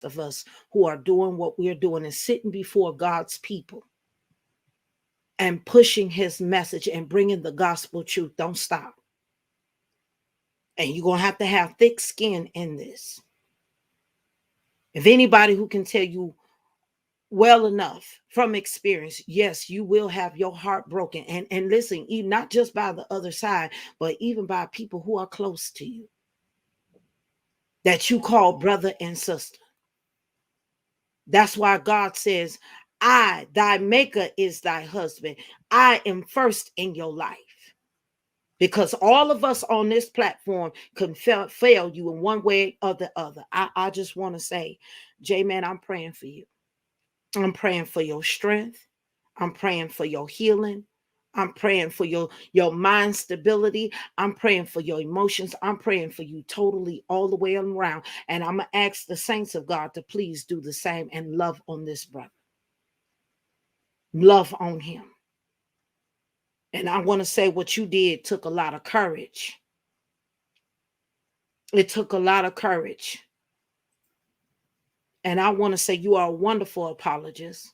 of us who are doing what we're doing and sitting before God's people and pushing his message and bringing the gospel truth. Don't stop. And you're going to have thick skin in this. If anybody who can tell you well enough from experience, yes, you will have your heart broken. And listen, not just by the other side, but even by people who are close to you, that you call brother and sister. That's why God says, I, thy maker, is thy husband. I am first in your life. Because all of us on this platform can fail you in one way or the other. I just want to say, J-Man, I'm praying for you. I'm praying for your strength. I'm praying for your healing. I'm praying for your mind stability. I'm praying for your emotions. I'm praying for you totally all the way around. And I'm going to ask the saints of God to please do the same and love on this brother. Love on him. And I want to say what you did took a lot of courage. It took a lot of courage. And I want to say you are a wonderful apologist.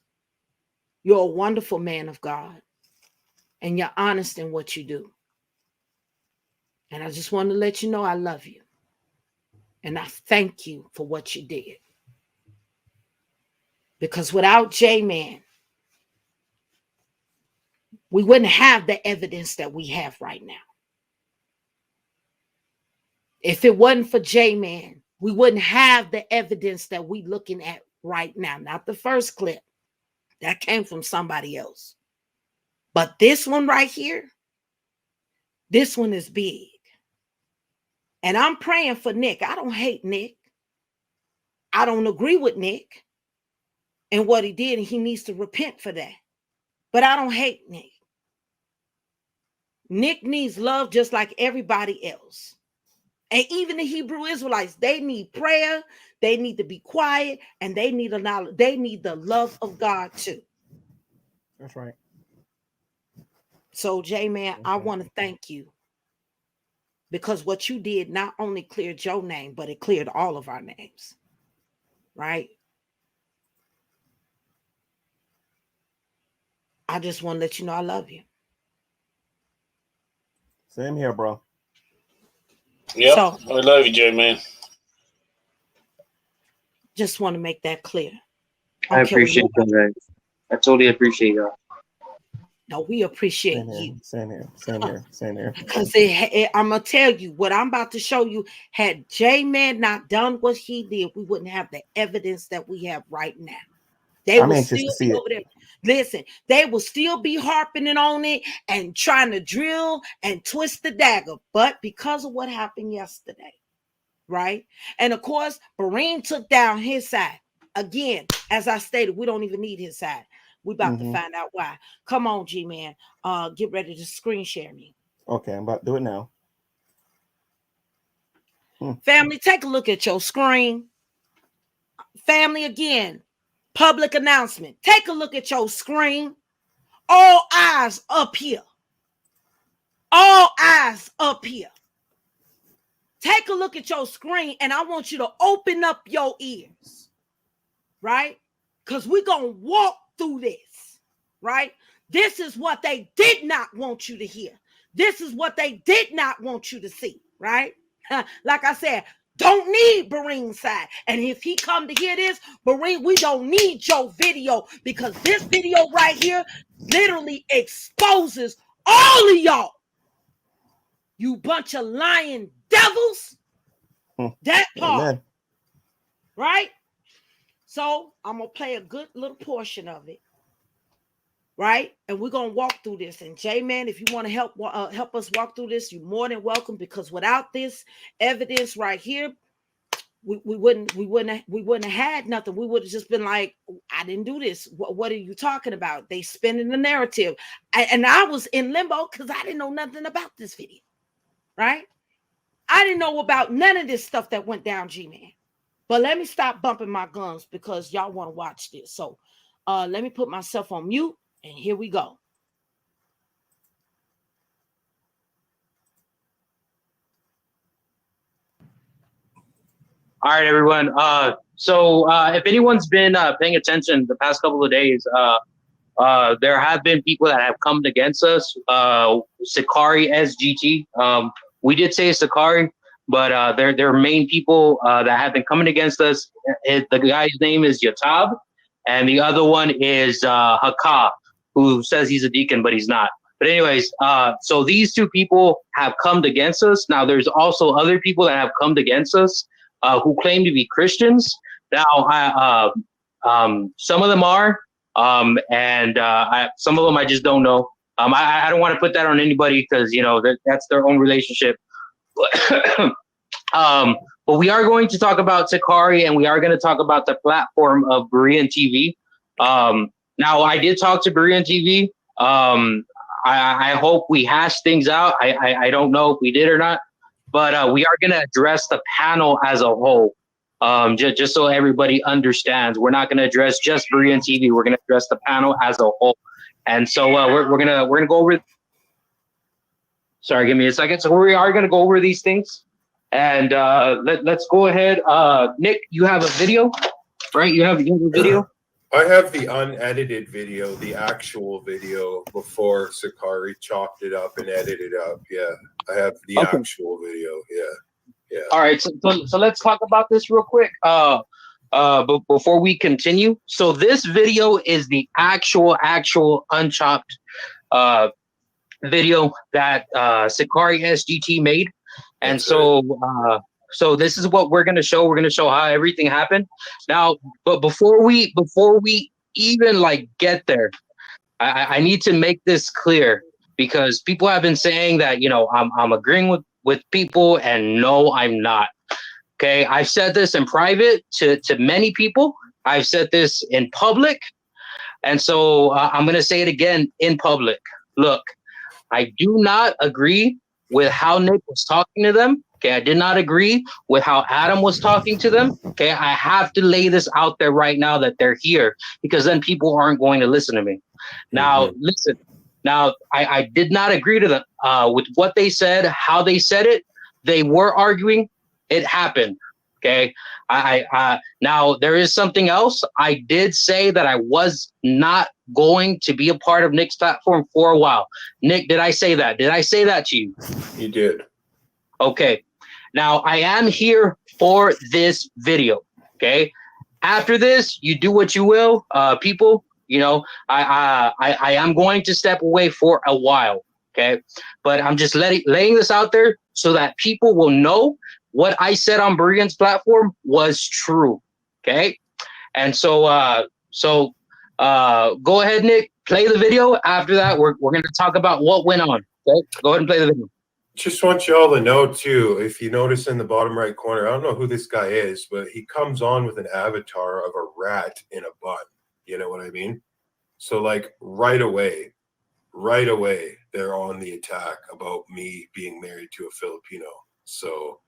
You're a wonderful man of God. And you're honest in what you do. And I just want to let you know I love you. And I thank you for what you did. Because without J-Man, we wouldn't have the evidence that we have right now. If it wasn't for J-Man, we wouldn't have the evidence that we're looking at right now. Not the first clip. That came from somebody else. But this one right here, this one is big. And I'm praying for Nick. I don't hate Nick. I don't agree with Nick and what he did, and he needs to repent for that. But I don't hate Nick. Nick needs love just like everybody else. And even the Hebrew Israelites, they need prayer, they need to be quiet, and they need the love of God too. That's right. So, J-Man, I want to thank you. Because what you did not only cleared your name, but it cleared all of our names. Right? I just want to let you know I love you. Same here, bro. Yep, so, I love you, J-Man. Just want to make that clear. I appreciate that, guys. I totally appreciate y'all. No, we appreciate you. Same here. Because I'm going to tell you, what I'm about to show you, had J-Man not done what he did, we wouldn't have the evidence that we have right now. They will still be over there. Listen, they will still be harping on it and trying to drill and twist the dagger. But because of what happened yesterday, right? And of course, BEREAN took down his side. Again, as I stated, we don't even need his side. We're about to find out why. Come on, G-Man. Get ready to screen share me. Okay, I'm about to do it now. Family, take a look at your screen. Family, again, public announcement. Take a look at your screen. All eyes up here. All eyes up here. Take a look at your screen, and I want you to open up your ears. Right? Because we're going to walk through this. Right? This is what they did not want you to hear. This is what they did not want you to see. Right? Like I said, don't need BEREAN's side. And if he come to hear this, BEREAN, we don't need your video, because this video right here literally exposes all of y'all. You bunch of lying devils. That part. Amen. Right? So I'm going to play a good little portion of it. Right? And we're going to walk through this. And J-Man, if you want to help us walk through this, you're more than welcome, because without this evidence right here, we wouldn't have had nothing. We would have just been like, I didn't do this. What are you talking about? They spinning the narrative. And I was in limbo because I didn't know nothing about this video. Right? I didn't know about none of this stuff that went down, G-Man. But let me stop bumping my guns because y'all want to watch this. So let me put myself on mute, and here we go. All right, everyone. So if anyone's been paying attention the past couple of days, there have been people that have come against us. Sakari SGT. We did say Sakari, but there are main people that have been coming against us. The guy's name is Yatab, and the other one is Haka, who says he's a deacon, but he's not. But anyways, so these two people have come against us. Now, there's also other people that have come against us who claim to be Christians. Now, some of them are, and some of them I just don't know. I don't want to put that on anybody because, you know, that's their own relationship. But we are going to talk about Sakari, and we are going to talk about the platform of BEREAN TV. Now, I did talk to BEREAN TV. I hope we hash things out. I don't know if we did or not, but we are going to address the panel as a whole. Just so everybody understands, we're not going to address just BEREAN TV. We're going to address the panel as a whole. And so we're gonna go over. Sorry, give me a second. So we are gonna go over these things, and let's go ahead. Nick, you have a video, right? You have a video. I have the unedited video, the actual video before Sakari chopped it up and edited it up. Yeah, I have the actual video. Yeah. All right, so let's talk about this real quick. But before we continue, so this video is the actual unchopped video that Sakari SGT made, and so this is what we're gonna show. We're gonna show how everything happened. Now, but before we even like get there, I need to make this clear because people have been saying that, you know, I'm agreeing with people, and no, I'm not. Okay, I've said this in private to many people. I've said this in public. And so I'm going to say it again in public. Look, I do not agree with how Nick was talking to them. Okay, I did not agree with how Adam was talking to them. Okay, I have to lay this out there right now that they're here, because then people aren't going to listen to me. Now, listen. Now, I did not agree to them with what they said, how they said it. They were arguing. It happened. Okay. Now there is something else. I did say that I was not going to be a part of Nick's platform for a while. Nick, did I say that? Did I say that to you? You did. Okay. Now I am here for this video. Okay. After this, you do what you will, people. You know, I am going to step away for a while. Okay. But I'm just laying this out there so that people will know what I said on BEREAN's platform was true. Okay. And so go ahead, Nick, play the video. After that, we're going to talk about what went on. Okay. Go ahead and play the video. Just want you all to know too, if you notice in the bottom right corner, I don't know who this guy is, but he comes on with an avatar of a rat in a bun. You know what I mean? So like right away, they're on the attack about me being married to a Filipino. So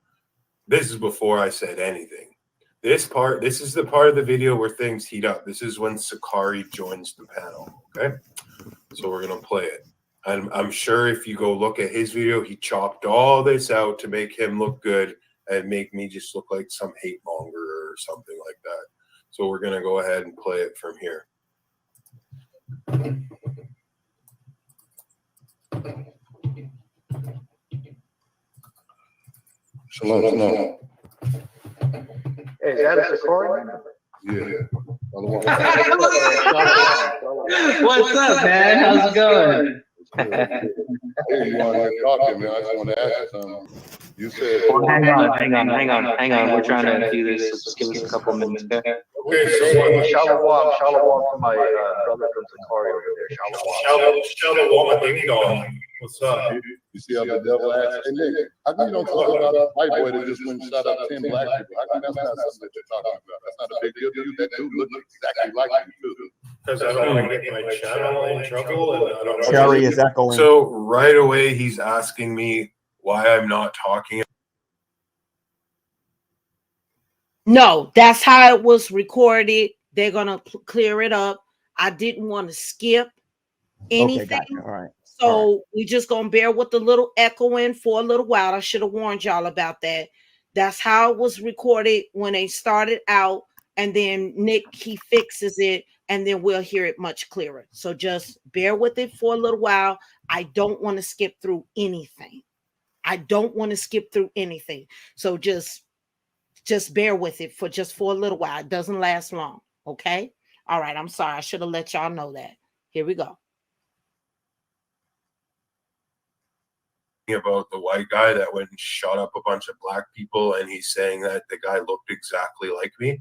this is before I said anything. This is the part of the video where things heat up. This is when Sakari joins the panel. Okay. So we're going to play it. And I'm sure if you go look at his video, he chopped all this out to make him look good and make me just look like some hate monger or something like that. So we're going to go ahead and play it from here. Shalom, shalom. Hey, is that a Sakari? Yeah. What's up, man? How's it going? Hey, you want to talk, man? I just want to ask you something. You said. Hang on. We're trying to do this. So just give us a couple minutes. Okay? Hey, shalom to my brother from Sakari over there. Shalom, ding dong. What's up? You see how the devil acts? Hey, Nick, how come you don't talk about the white boy that just went and shot up 10 black people? How come that's not something that you're talking about? That's not a big deal to you. That dude looked exactly like you, too. Because I don't want to get my channel in trouble. And I don't know. Cherry is echoing. So right away, he's asking me why I'm not talking. No, that's how it was recorded. They're going to clear it up. I didn't want to skip anything. Okay, gotcha. All right. So we just going to bear with the little echoing for a little while. I should have warned y'all about that. That's how it was recorded when they started out. and then Nick, he fixes it, and then we'll hear it much clearer. So just bear with it for a little while. I don't want to skip through anything. So just bear with it for a little while. It doesn't last long. Okay. All right. I'm sorry. I should have let y'all know that. Here we go. About the white guy that went and shot up a bunch of black people, and he's saying that the guy looked exactly like me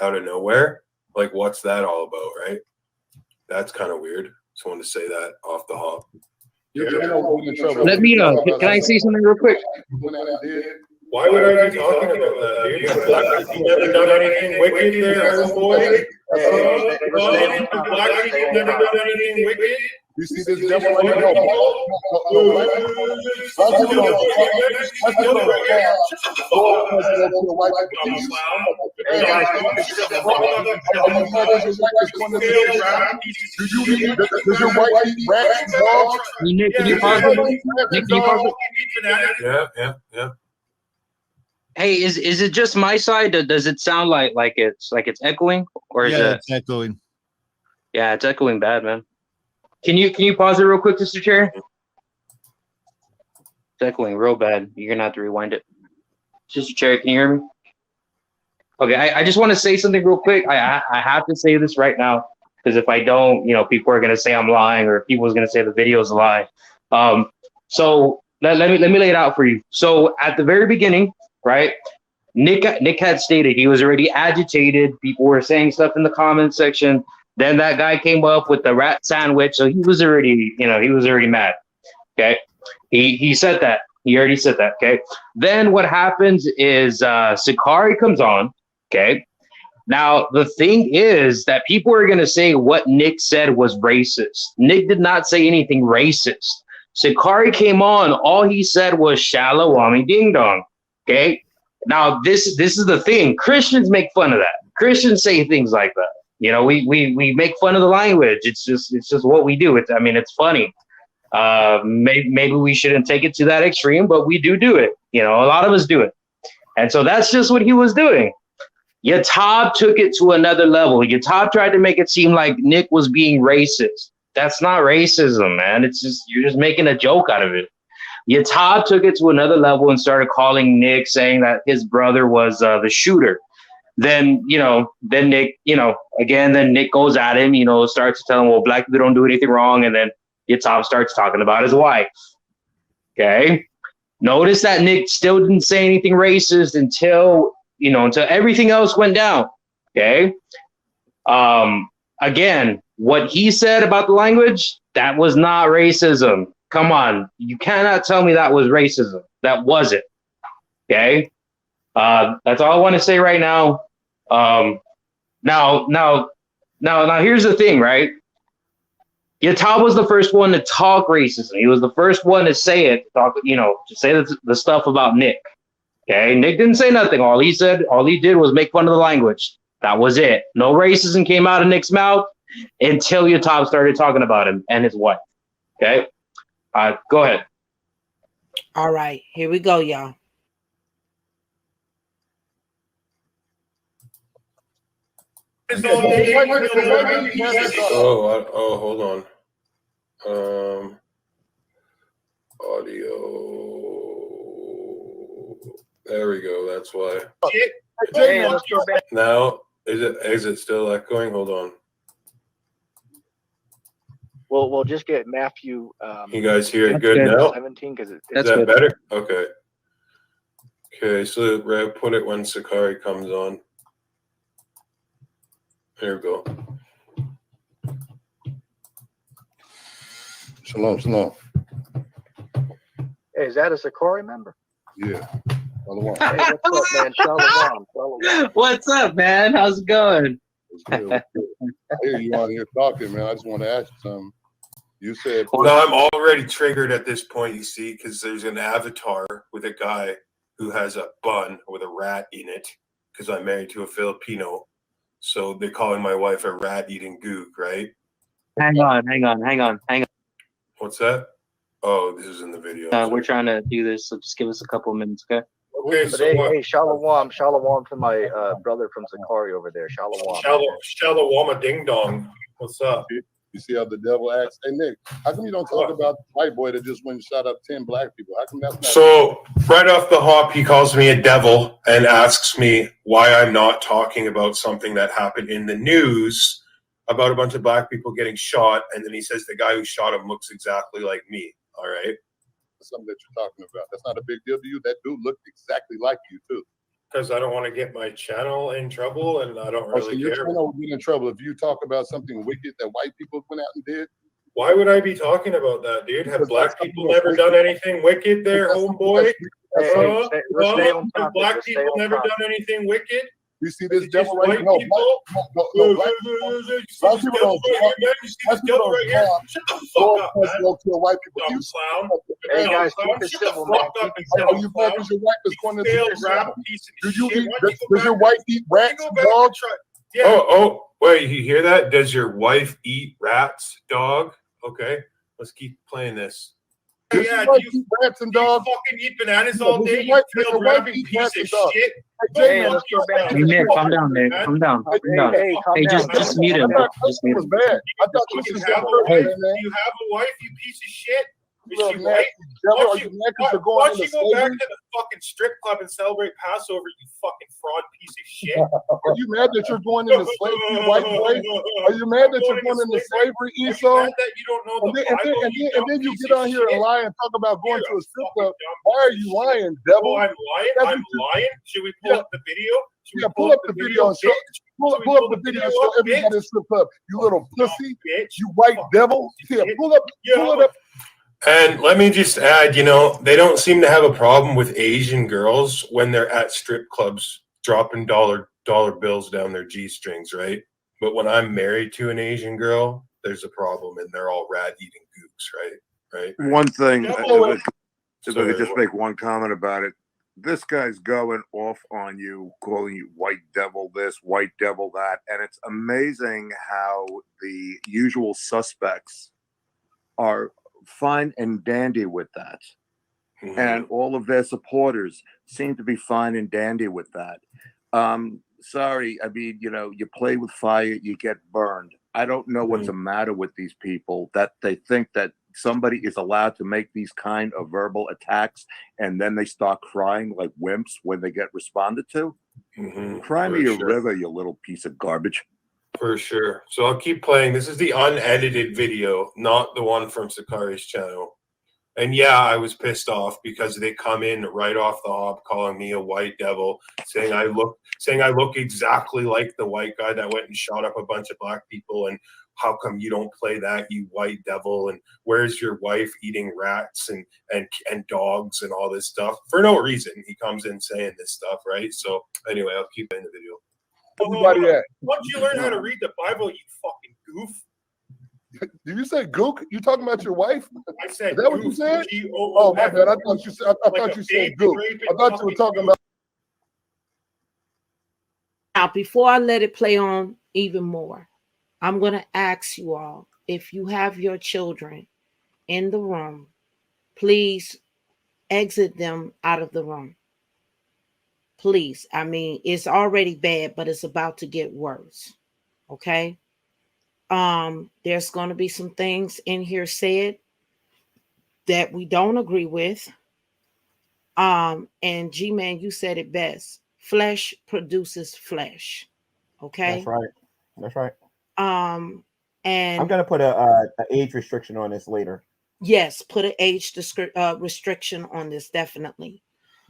out of nowhere. Like, what's that all about, right? That's kind of weird. Just wanted to say that off the hop. Let me can I say something real quick? Why would I be talking about that, dude? You never done anything wicked there, homeboy? Black people never done anything wicked? You see this devil right here? Can you pause it? Yeah. Hey, is it just my side? Does it sound like it's echoing, or is it? It's echoing. Yeah, it's echoing bad, man. Can you pause it real quick, Sister Cherry? It's echoing real bad. You're gonna have to rewind it. Sister Cherry, can you hear me? Okay, I just want to say something real quick. I have to say this right now, because if I don't, people are gonna say I'm lying, or people's gonna say the video's a lie. So let me lay it out for you. So at the very beginning, right? Nick had stated he was already agitated. People were saying stuff in the comment section. Then that guy came up with the rat sandwich, so he was already mad. Okay, he said that. He already said that. Okay. Then what happens is Sakari comes on. Okay. Now the thing is that people are gonna say what Nick said was racist. Nick did not say anything racist. Sakari came on. All he said was shalawami ding dong. Okay. Now this is the thing. Christians make fun of that. Christians say things like that. We make fun of the language. It's just what we do. It's funny. Maybe we shouldn't take it to that extreme, but we do it. A lot of us do it. And so that's just what he was doing. Yatab took it to another level. Yatab tried to make it seem like Nick was being racist. That's not racism, man. You're just making a joke out of it. Yatab took it to another level and started calling Nick, saying that his brother was the shooter. Then Nick, then Nick goes at him, starts to tell him, well, black people don't do anything wrong. And then Yatab starts talking about his wife. Okay. Notice that Nick still didn't say anything racist until everything else went down. Okay. Again, what he said about the language, that was not racism. Come on. You cannot tell me that was racism. That wasn't. Okay. That's all I want to say right now. Now, here's the thing, right? Yatab was the first one to talk racism. He was the first one to say it, to say the stuff about Nick. Okay, Nick didn't say nothing. All he did was make fun of the language. That was it. No racism came out of Nick's mouth until Yatab started talking about him and his wife. Okay, go ahead. All right, here we go, y'all. Hold on. Audio. There we go. That's why. Now, is it still echoing? Hold on. We'll just get Matthew. You guys hear it good now? 17, because is that better? Okay. Okay, so Rev, put it when Sakari comes on. There we go. Shalom. Hey, is that a Sakari member? Yeah. Hey, what's up, man? Shalom. What's up, man? How's it going? I hear you out here talking, man. I just want to ask you something. You said... No, I'm already triggered at this point, you see, because there's an avatar with a guy who has a bun with a rat in it, because I'm married to a Filipino. So they're calling my wife a rat-eating gook, right? Hang on. What's that? Oh, this is in the video. We're trying to do this, so just give us a couple of minutes, okay? Okay, But so hey, what? hey, shalom to my brother from Sakari over there. Shalom. Shalawama ding dong. What's up? You see how the devil acts? Hey, Nick, how come you don't talk about the white boy that just went and shot up 10 black people? How come that's not... So right off the hop, he calls me a devil and asks me why I'm not talking about something that happened in the news about a bunch of black people getting shot. And then he says the guy who shot him looks exactly like me. All right. Something that you're talking about. That's not a big deal to you. That dude looked exactly like you, too. Because I don't want to get my channel in trouble, and I don't really your care. channel will be in trouble if you talk about something wicked that white people went out and did. Why would I be talking about that, dude? Have Because black people never done anything wicked there, homeboy? Have black people never done anything wicked? You see this devil right here? No, black people don't. Black people right here. Shut the fuck up, man. Go kill white people. You clown. Hey guys, keep it simple, man. Keep it simple. You mad because your wife is going to jail? Does your wife eat rats and dogs? Oh, wait, you hear that? Does your wife eat rats, dog? Okay, let's keep playing this. Yeah, do you eat rats and dogs? Fucking eat bananas all day, you failed rapping piece of shit. Hey, let's go back to Nick, calm down, Nick. Calm down. Hey, just mute him. Just mute him. I thought this was hey, do you have a wife, you piece of shit? Is she white? Why don't you go back to the fucking strip club and celebrate Passover, you fucking fraud piece of shit? Are you mad that you're going into slavery, white boy? Are you mad that you're going into slavery, Esau? That you don't know the Bible, and then you get on here and lie and talk about going to a strip club. Why are you lying, devil? Oh, I'm lying? I'm lying? Should we pull up the video? Pull up the video and show. Pull up the video and show everybody in strip club. You little pussy, you white devil. Here, pull it up. And let me just add, they don't seem to have a problem with Asian girls when they're at strip clubs dropping dollar bills down their G-strings, right? But when I'm married to an Asian girl, there's a problem, and they're all rat-eating gooks, right? One thing, if I could just make one comment about it. This guy's going off on you, calling you white devil this, white devil that, and it's amazing how the usual suspects are fine and dandy with that. Mm-hmm. And all of their supporters seem to be fine and dandy with that. Sorry, I mean, you play with fire, you get burned. I don't know what's the matter with these people that they think that somebody is allowed to make these kind of verbal attacks and then they start crying like wimps when they get responded to. Mm-hmm. Cry me a river, you little piece of garbage. For sure. So I'll keep playing. This is the unedited video, not the one from Sakari's channel. And yeah, I was pissed off because they come in right off the hop calling me a white devil, saying I look exactly like the white guy that went and shot up a bunch of black people, and how come you don't play that, you white devil, and where's your wife eating rats and dogs and all this stuff for no reason. He comes in saying this stuff, right? So anyway, I'll keep playing the video. Everybody at? Why don't you learn how to read the Bible, you fucking goof? Did you say gook? You talking about your wife? I said is that what you said? Oh my bad. I thought you said gook. I thought you were talking about. Now, before I let it play on even more, I'm going to ask you all, if you have your children in the room, please exit them out of the room. Please. I mean, it's already bad, but it's about to get worse. Okay? There's going to be some things in here said that we don't agree with. And G-Man, you said it best. Flesh produces flesh. Okay? That's right. And I'm going to put a age restriction on this later. Yes, put an age restriction on this, definitely.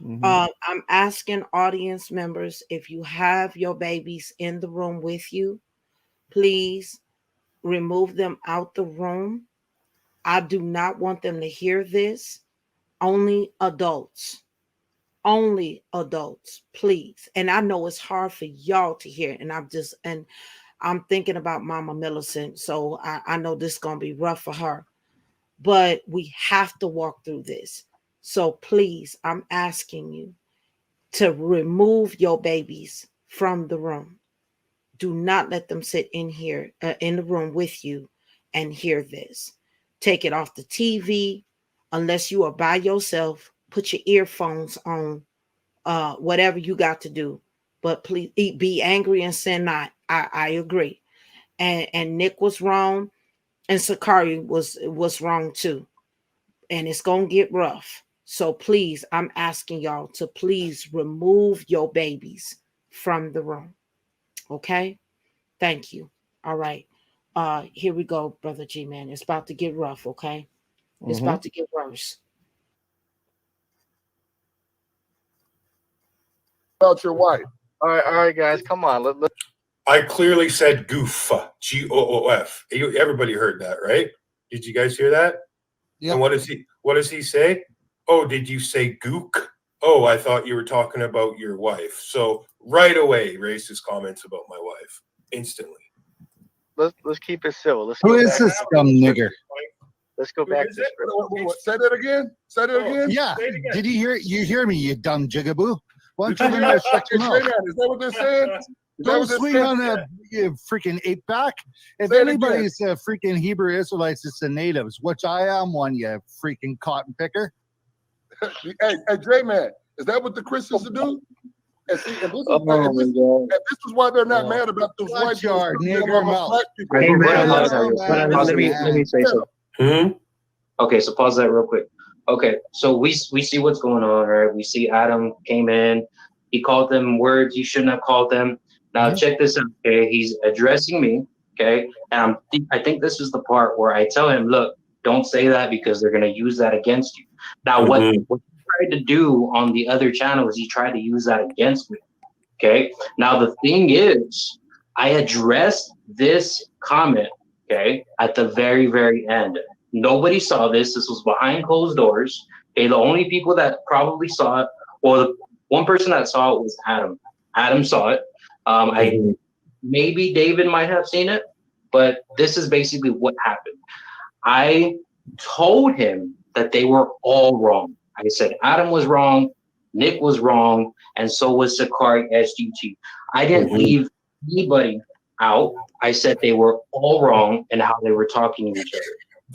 Mm-hmm. I'm asking audience members, if you have your babies in the room with you, please remove them out the room. I do not want them to hear this. Only adults, please. And I know it's hard for y'all to hear. And I'm thinking about Mama Millicent. So I know this is going to be rough for her, but we have to walk through this. So please, I'm asking you to remove your babies from the room. Do not let them sit in here, in the room with you and hear this. Take it off the TV. Unless you are by yourself, put your earphones on whatever you got to do. But please be angry and sin not. I agree. And Nick was wrong, and Sakari was wrong too. And it's gonna get rough. So please, I'm asking y'all to please remove your babies from the room. Okay? Thank you. All right. Here we go, Brother G Man. It's about to get rough, okay? It's about to get worse. About your wife. All right, guys, come on. Let I clearly said goof, Goof. Everybody heard that, right? Did you guys hear that? Yeah. And what does he say? Oh, did you say gook? Oh, I thought you were talking about your wife. So right away, racist comments about my wife instantly. let's keep it civil. Who is this dumb nigger? Let's go back to What, say that again. Say that again. Yeah. Did you hear? You hear me? You dumb jigaboo. Why don't you Is learn to shut your mouth? that what they're saying? Don't swing on a freaking ape back. If Say it anybody's freaking Hebrew Israelites, it's the natives, which I am one, you freaking cotton picker. Hey, J-Man, is that what the Christians do? And see, and this is why they're not mad about those white yard, people. nigger mouth. Black people. Hey, man, let me say something. Okay, so pause that real quick. Okay, so we see what's going on, right? We see Adam came in. He called them words you shouldn't have called them. Now check this out, okay? He's addressing me, okay? And I think this is the part where I tell him, look, don't say that because they're going to use that against you. Now, what he tried to do on the other channel is he tried to use that against me, okay? Now, the thing is, I addressed this comment, okay, at the very, very end. Nobody saw this. This was behind closed doors. Okay, the only people that probably saw it, well, the one person that saw it was Adam. Adam saw it. Maybe David might have seen it, but this is basically what happened. I told him that they were all wrong. I said Adam was wrong, Nick was wrong, and so was Sakari SGT. I didn't leave anybody out. I said they were all wrong and how they were talking to each other.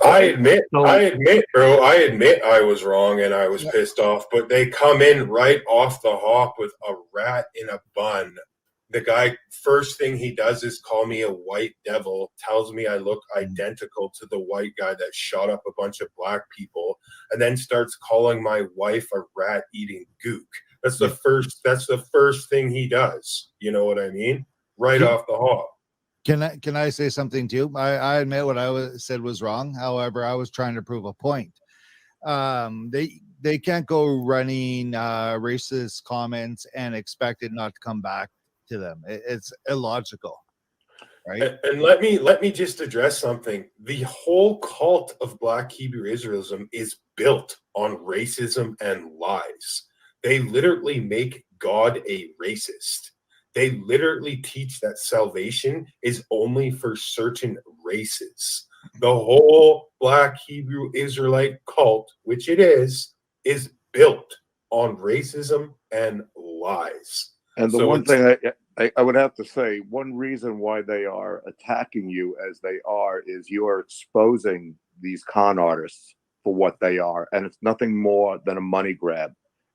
I admit, bro, I admit I was wrong and I was pissed off, but they come in right off the hop with a rat in a bun. The guy, first thing he does is call me a white devil, tells me I look identical to the white guy that shot up a bunch of black people, and then starts calling my wife a rat eating gook. That's the first thing he does. You know what I mean? Right off the hop. Can I say something too? I admit what I said was wrong. However, I was trying to prove a point. They can't go running racist comments and expect it not to come back to them. It's illogical, right? And let me just address something. The whole cult of Black Hebrew Israelism is built on racism and lies. They literally make God a racist. They literally teach that salvation is only for certain races. The whole Black Hebrew Israelite cult, which it is built on racism and lies. And the one thing I would have to say, one reason why they are attacking you as they are is you're exposing these con artists for what they are. And it's nothing more than a money grab.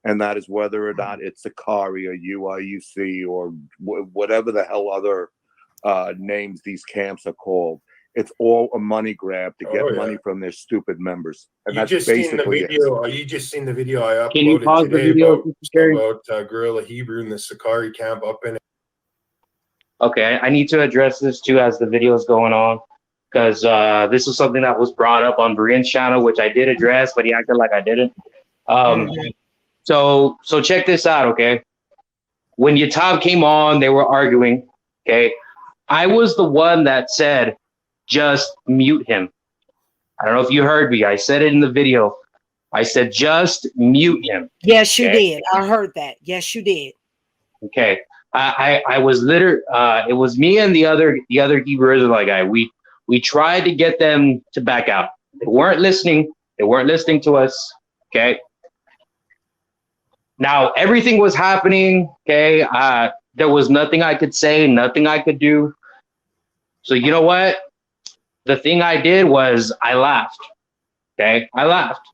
And that is whether or not it's Sakari or UIUC or whatever the hell other names these camps are called. It's all a money grab to get money from their stupid members. And that's basically it. You just seen the video I uploaded today about Guerrilla Hebrew and the Sakari camp up in it. Okay, I need to address this too as the video is going on, because this is something that was brought up on BEREAN's channel, which I did address, but he acted like I didn't. So check this out, okay? When Yatab came on, they were arguing, okay? I was the one that said, just mute him. I don't know if you heard me. I said it in the video. I said, just mute him. Yes, you did. I heard that. Yes, you did. Okay. I was literally, it was me and the other Hebrew Israelite guy. We tried to get them to back out. They weren't listening. They weren't listening to us, okay? Now, everything was happening, okay? There was nothing I could say, nothing I could do. So you know what? The thing I did was I laughed, okay? I laughed.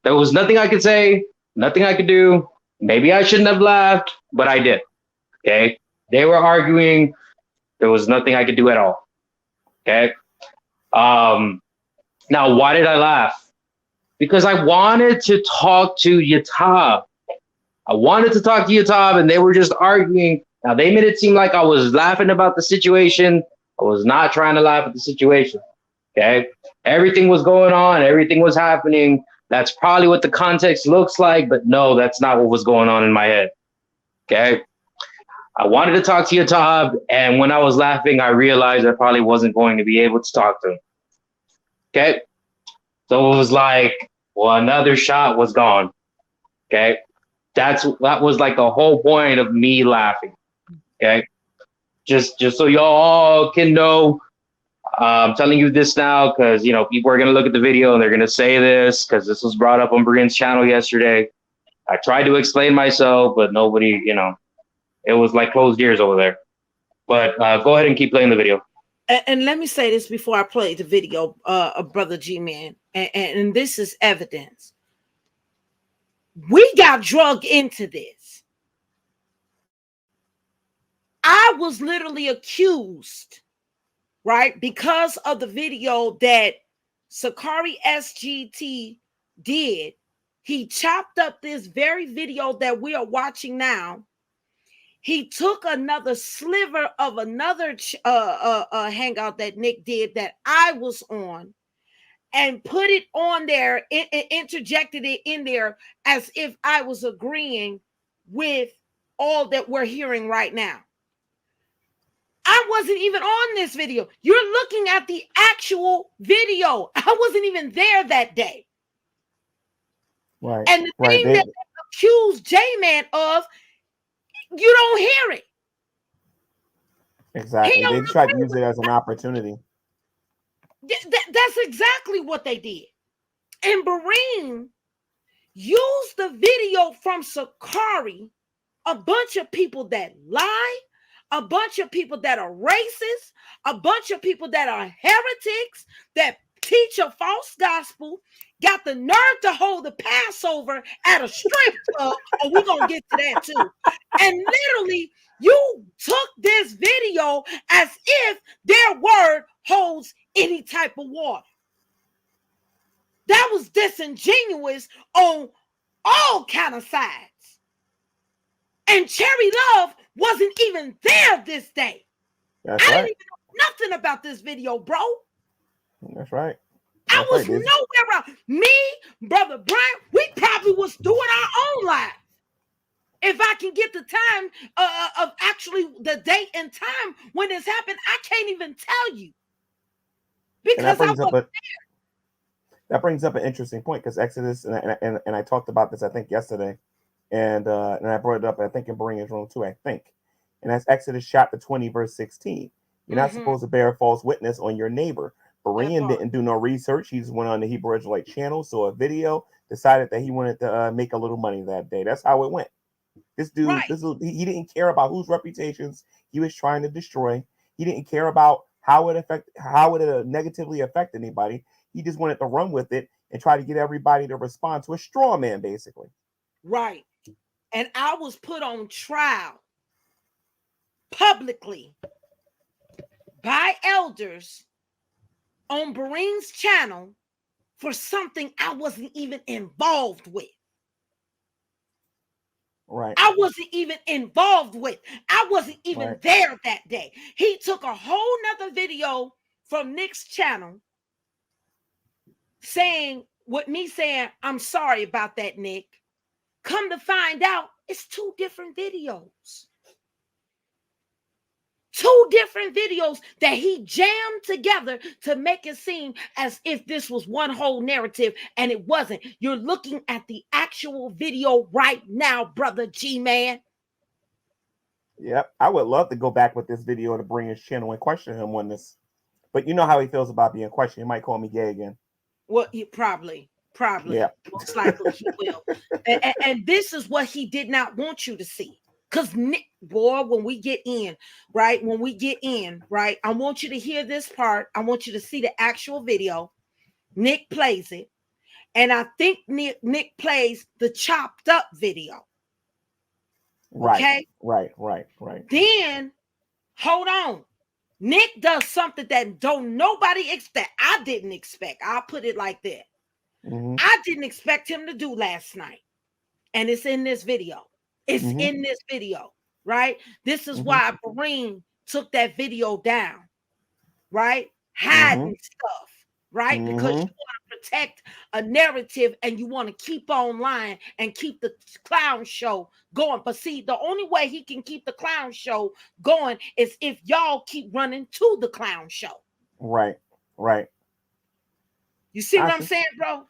There was nothing I could say, nothing I could do, Maybe I shouldn't have laughed, but I did. Okay. They were arguing. There was nothing I could do at all. Okay. Now, why did I laugh? Because I wanted to talk to Yatab. I wanted to talk to Yatab, and they were just arguing. Now, they made it seem like I was laughing about the situation. I was not trying to laugh at the situation. Okay. Everything was going on. Everything was happening. That's probably what the context looks like, but no, that's not what was going on in my head. Okay. I wanted to talk to Yatab, and when I was laughing, I realized I probably wasn't going to be able to talk to him. Okay. So it was like, well, another shot was gone. Okay. That was like the whole point of me laughing. Okay. Just so y'all can know, I'm telling you this now because, you know, people are going to look at the video and they're going to say this because this was brought up on BEREAN's channel yesterday. I tried to explain myself, but nobody, you know, it was like closed ears over there. But go ahead and keep playing the video. And let me say this before I play the video, of Brother G-Man, and this is evidence. We got drugged into this. I was literally accused, right, because of the video that Sakari SGT did. He chopped up this very video that we are watching now. He took another sliver of another hangout that Nick did that I was on and put it on there, interjected it in there as if I was agreeing with all that we're hearing right now. I wasn't even on this video. You're looking at the actual video. I wasn't even there that day. Right. And the thing that they accused J-Man of, you don't hear it. Exactly. They tried to use it as an opportunity. That's exactly what they did. And BEREAN used the video from Sakari, a bunch of people that lie, a bunch of people that are racist, a bunch of people that are heretics, that teach a false gospel, got the nerve to hold the Passover at a strip club. Oh, we're going to get to that too. And literally, you took this video as if their word holds any type of water. That was disingenuous on all kind of sides. And Cherry Love wasn't even there this day. I didn't even know nothing about this video, bro. That's right. I was nowhere around. Me, Brother Brian, we probably was doing our own live. If I can get the time of actually the date and time when this happened, I can't even tell you. Because that brings up an interesting point, because Exodus, and I talked about this, I think, yesterday, and I brought it up, I think, in BEREAN's room too, I think. And that's Exodus chapter 20, verse 16. You're not supposed to bear false witness on your neighbor. BEREAN didn't do no research. He just went on the Hebrew Israelite channel, saw a video, decided that he wanted to make a little money that day. That's how it went. This dude, he didn't care about whose reputations he was trying to destroy. He didn't care about how it negatively affect anybody. He just wanted to run with it and try to get everybody to respond to a straw man, basically. Right. And I was put on trial publicly by elders on BEREAN's channel for something I wasn't even involved with. Right. I wasn't even involved with. I wasn't even there that day. He took a whole nother video from Nick's channel saying, with me saying, I'm sorry about that, Nick. Come to find out, it's two different videos. Two different videos that he jammed together to make it seem as if this was one whole narrative, and it wasn't. You're looking at the actual video right now, Brother G-Man. Yep. I would love to go back with this video to BEREAN's channel and question him on this. But you know how he feels about being questioned. He might call me gay again. Well, you probably. Yeah. Most likely he will. And this is what he did not want you to see. Because Nick, boy, when we get in, right? I want you to hear this part. I want you to see the actual video. Nick plays it. And I think Nick plays the chopped up video. Right. Okay. Right. Then hold on. Nick does something that don't nobody expect. I didn't expect. I'll put it like that. I didn't expect him to do last night. And it's in this video. It's in this video, right? This is why BEREAN took that video down, right? Hiding stuff, right? Because you want to protect a narrative and you want to keep online and keep the clown show going. But see, the only way he can keep the clown show going is if y'all keep running to the clown show. Right. You see what I'm saying, bro?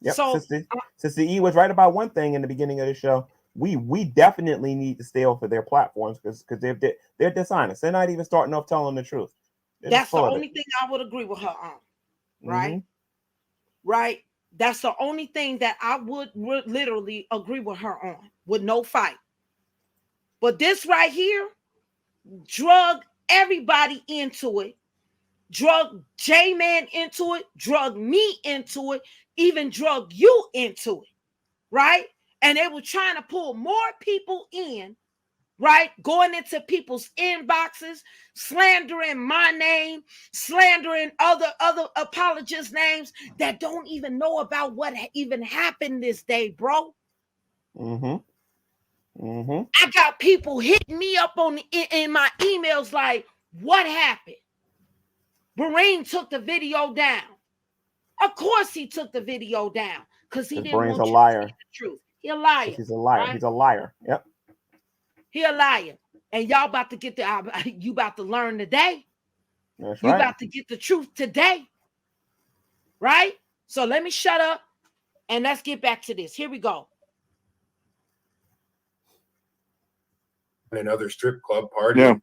Yep. So, Sister E was right about one thing in the beginning of the show. We definitely need to stay off of their platforms because they're dishonest. They're not even starting off telling the truth. That's the only thing I would agree with her on, right? Right. That's the only thing that I would literally agree with her on, with no fight. But this right here, drug everybody into it, drug J-Man into it, drug me into it, even drug you into it, right? And they were trying to pull more people in, right? Going into people's inboxes, slandering my name, slandering other apologists' names that don't even know about what even happened this day, bro. I got people hitting me up in my emails like, what happened? BEREAN took the video down. Of course he took the video down because he didn't want you to see the truth. He a liar. He's a liar. Right? He's a liar. Yep. He a liar. And y'all about to get you about to learn today. That's you right. about to get the truth today. Right? So let me shut up and let's get back to this. Here we go. Another strip club party,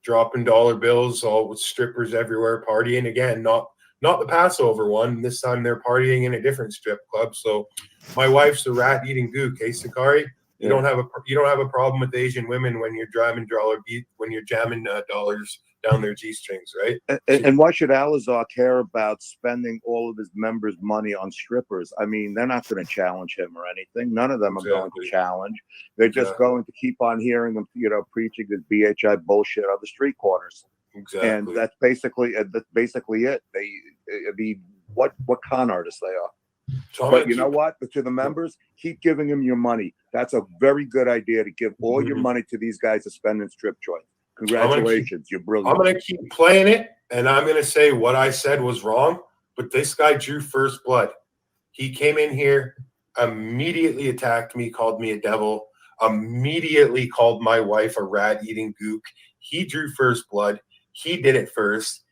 dropping dollar bills, all with strippers everywhere partying. Again, not the Passover one. This time they're partying in a different strip club. So my wife's a rat eating gook. Hey, Sakari, you don't have a problem with Asian women when you're jamming dollars down their G-strings, right? And why should Alizar care about spending all of his members' money on strippers? I mean, they're not going to challenge him or anything. None of them are going to challenge. They're just going to keep on hearing them, preaching this BHI bullshit on the street corners. Exactly. And that's basically it. What con artists they are. So but you know what? But to the members, keep giving them your money. That's a very good idea to give all your money to these guys to spend in strip joints. Congratulations, you're brilliant. I'm going to keep playing it, and I'm going to say what I said was wrong, but this guy drew first blood. He came in here, immediately attacked me, called me a devil, immediately called my wife a rat-eating gook. He drew first blood. He did it first.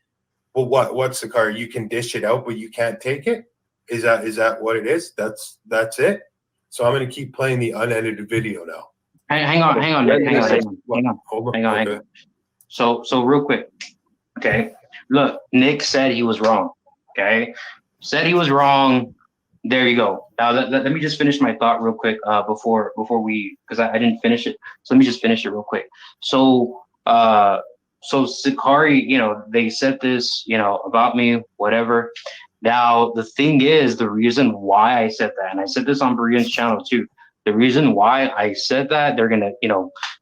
Well, what's the car? You can dish it out, but you can't take it? Is that what it is? That's it? So I'm going to keep playing the unedited video now. Hang on. So real quick, okay. Look, Nick said he was wrong. Okay, said he was wrong. There you go. Now let me just finish my thought real quick before we, because I didn't finish it. So let me just finish it real quick. So Sakari, they said this, about me, whatever. Now the thing is, the reason why I said that, and I said this on BEREAN's channel too. The reason why I said that, they're gonna,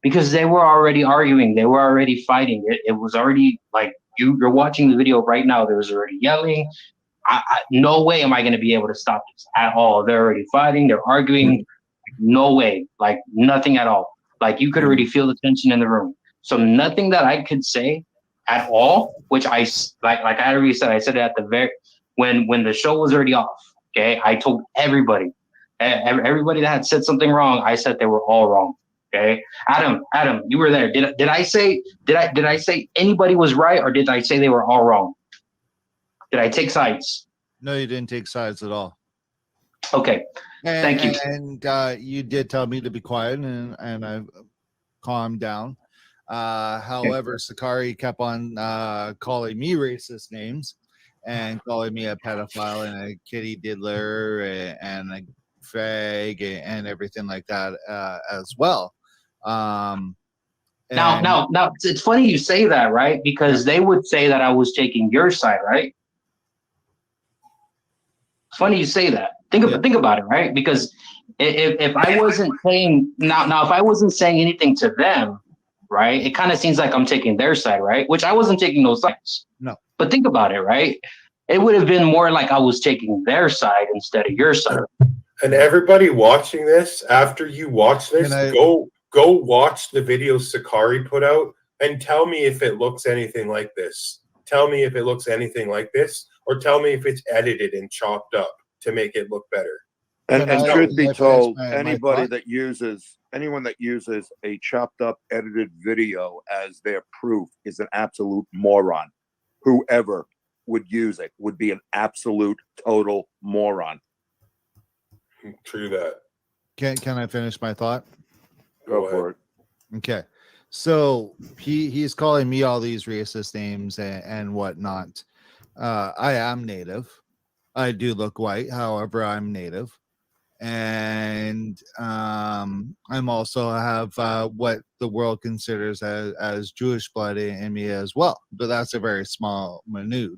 because they were already arguing, they were already fighting. It was already like you're watching the video right now. There was already yelling. No way am I gonna be able to stop this at all. They're already fighting. They're arguing. No way. Like nothing at all. Like you could already feel the tension in the room. So nothing that I could say at all, which I like I already said. I said it at the very when the show was already off. Okay, I told everybody that had said something wrong. I said they were all wrong. Okay, Adam, you were there. Did I say anybody was right, or did I say they were all wrong? Did I take sides? No, you didn't take sides at all. Okay, thank you. And you did tell me to be quiet, and I calmed down. However, Sakari kept on calling me racist names and calling me a pedophile and a kitty diddler and a fag and everything like that as well. Now, it's funny you say that, right? Because they would say that I was taking your side, right? It's funny you say that. Think about it, right? Because if I wasn't saying now if I wasn't saying anything to them, right? It kind of seems like I'm taking their side, right? Which I wasn't taking those sides. No. But think about it, right? It would have been more like I was taking their side instead of your side. And everybody watching this, after you watch this, go watch the video Sakari put out and tell me if it looks anything like this. Tell me if it looks anything like this, or tell me if it's edited and chopped up to make it look better. And truth be told, anyone that uses a chopped up edited video as their proof is an absolute moron. Whoever would use it would be an absolute total moron. True that. Can I finish my thought? Go for it. Okay. So he's calling me all these racist names and whatnot. I am Native. I do look white, however, I'm Native. And I'm also have what the world considers as Jewish blood in me as well. But that's a very small minute.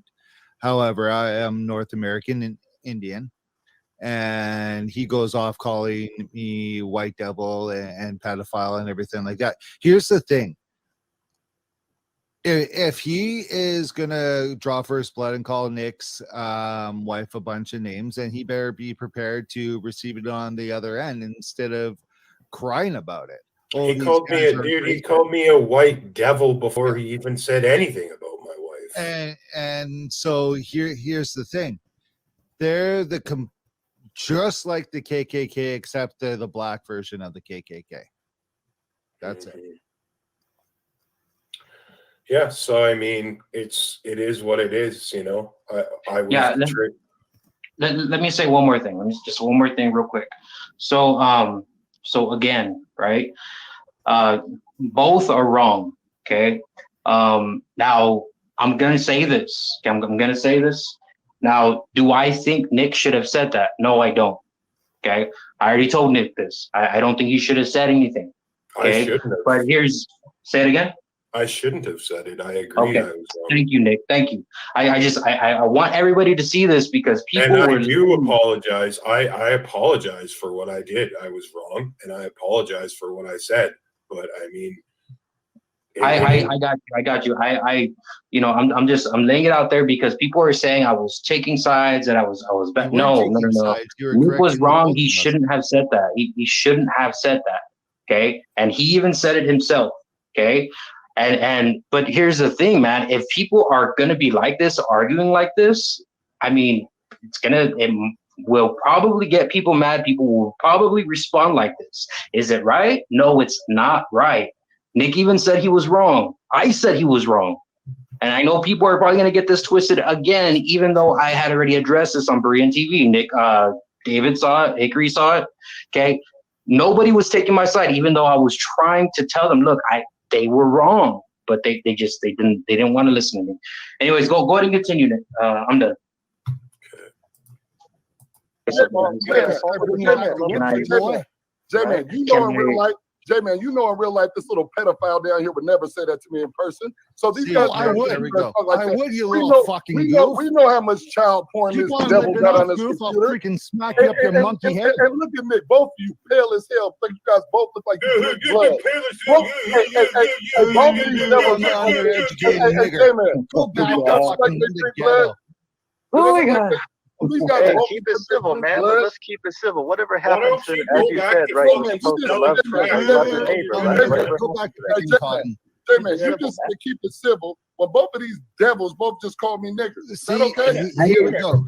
However, I am North American and Indian. And he goes off calling me white devil and pedophile and everything like that. Here's the thing. If he is going to draw first blood and call Nick's wife a bunch of names, then he better be prepared to receive it on the other end instead of crying about it. He called me a dude. He called me a white devil before he even said anything about my wife. And so here's the thing. They're just like the KKK, except they're the black version of the KKK. That's it. Yeah, so I mean, it is what it is, you know. I was let me say one more thing. Let me just one more thing real quick. So again, right? Both are wrong. Okay. Now I'm gonna say this. Okay? I'm gonna say this. Now, do I think Nick should have said that? No, I don't. Okay. I already told Nick this. I don't think he should have said anything. Okay. I shouldn't have. But say it again. I shouldn't have said it. I agree. Okay. I was wrong. Thank you, Nick. Thank you. I want everybody to see this because people. And I do apologize. I apologize for what I did. I was wrong, and I apologize for what I said. But I mean, I got you. I'm laying it out there because people are saying I was taking sides and I was bad. No. Nick was wrong. He shouldn't have said that. He shouldn't have said that. Okay. And he even said it himself. Okay. But here's the thing, man. If people are gonna be like this, arguing like this, I mean, it will probably get people mad. People will probably respond like this. Is it right? No, it's not right. Nick even said he was wrong. I said he was wrong. And I know people are probably gonna get this twisted again, even though I had already addressed this on BEREAN TV. Nick, David saw it, Hickory saw it. Okay. Nobody was taking my side, even though I was trying to tell them, look, they were wrong, but they didn't want to listen to me. Anyways, go ahead and continue. I'm done. J-Man, you know in real life, J-Man, you know in real life, this little pedophile down here would never say that to me in person. So these guys, I would. There we go. I would, you little fucking goof. We know how much child porn this devil got on this computer. I'll freaking smack you up your monkey head. And look at Nick, both of you pale as hell. You guys both look like you drink blood. Both of these devils, J-Man, go back like they drink blood. Oh my God. Hey, keep it civil, man. Let's keep it civil. Whatever happens to, as you said, right? You're supposed to love your neighbor, right? Go back to J-Man, you just keep it civil. Well, both of these devils both just called me niggers. Is that okay? Here we go.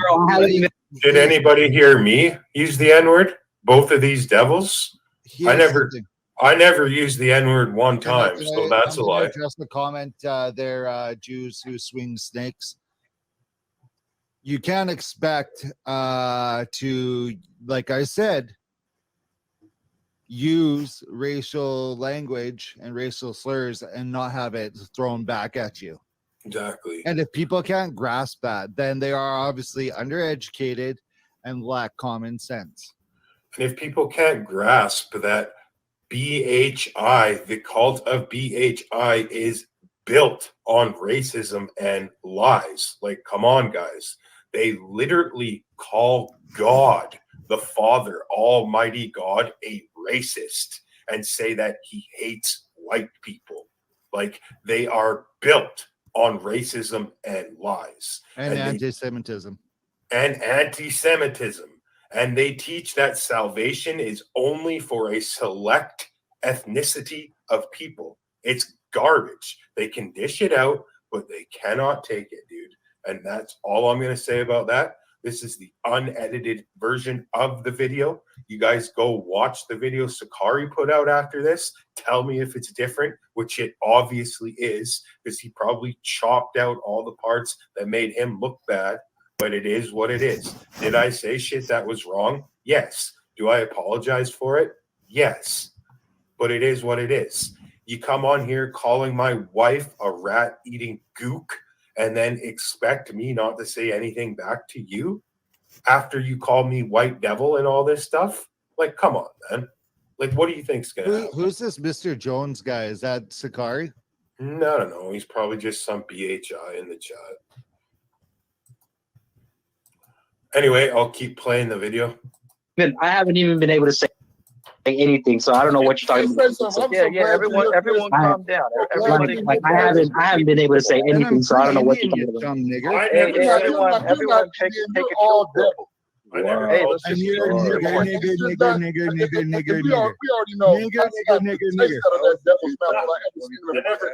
Did anybody hear me use the N-word? Both of these devils? I never used the N-word one time, so that's a lie. Just the comment, they're Jews who swing snakes. You can't expect to, like I said, use racial language and racial slurs and not have it thrown back at you. Exactly. And if people can't grasp that, then they are obviously undereducated and lack common sense. And if people can't grasp that BHI, the cult of BHI, is built on racism and lies, like, come on, guys. They literally call God the Father, Almighty God, a racist and say that he hates white people. Like, they are built on racism and lies. And anti-Semitism. And anti-Semitism. And they teach that salvation is only for a select ethnicity of people. It's garbage. They can dish it out, but they cannot take it, dude. And that's all I'm going to say about that. This is the unedited version of the video. You guys go watch the video Sakari put out after this. Tell me if it's different, which it obviously is, because he probably chopped out all the parts that made him look bad. But it is what it is. Did I say shit that was wrong? Yes. Do I apologize for it? Yes. But it is what it is. You come on here calling my wife a rat-eating gook and then expect me not to say anything back to you after you call me white devil and all this stuff? Like, come on, man. Like, what do you think's going to happen? Who's this Mr. Jones guy? Is that Sakari? No. He's probably just some BHI in the chat. Anyway, I'll keep playing the video. I haven't even been able to say anything, so I don't know what you're talking about. Yeah. Everyone, calm down. Everybody, I haven't been able to say anything, so I don't know what you're talking about. Everyone, take it all devil. I never Hey, called let's just you Nigger, nigger. nigger. We already know. Nigger. I never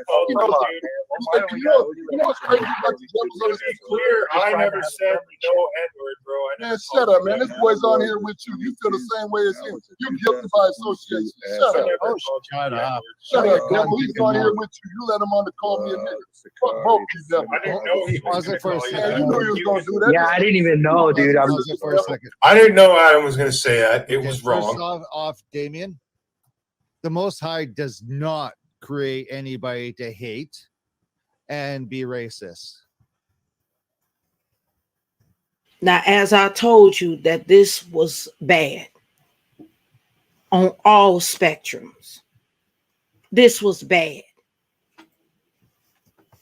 called you Come on, dude. man. You know what's crazy about the devils on To this? be clear, I never said no N-word, bro. I never Man, shut called up, man. you This boy's on here with you. You feel the same way as him. You're guilty by association. Shut up. Shut up. Shut up, devil. He's on here with you. You let him on to call me a nigga. Fuck both you, devil. I didn't know he was Pause it for a gonna call you second. that. You knew he was going to do that. Yeah, I didn't even know, dude. Pause it for a second. I didn't know Adam was going to say that. It was First wrong. off, Damien, the Most High does not create anybody to hate and be racist. Now, as I told you that this was bad on all spectrums, this was bad.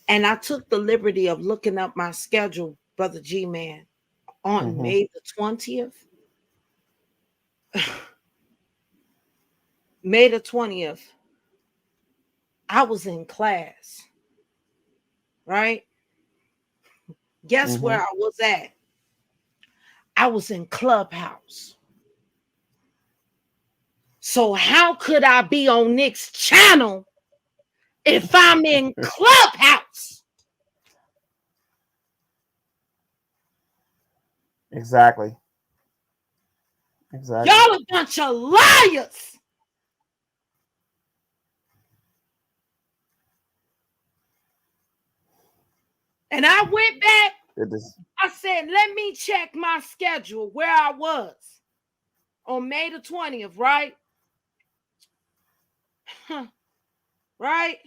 And I took the liberty of looking up my schedule, Brother G-Man, on May the 20th. May the 20th, I was in class, right? Guess where I was at? I was in Clubhouse. So how could I be on Nick's channel if I'm in Clubhouse? Exactly. Y'all a bunch of liars. And I went back. I said, let me check my schedule where I was on May the 20th, right? Right?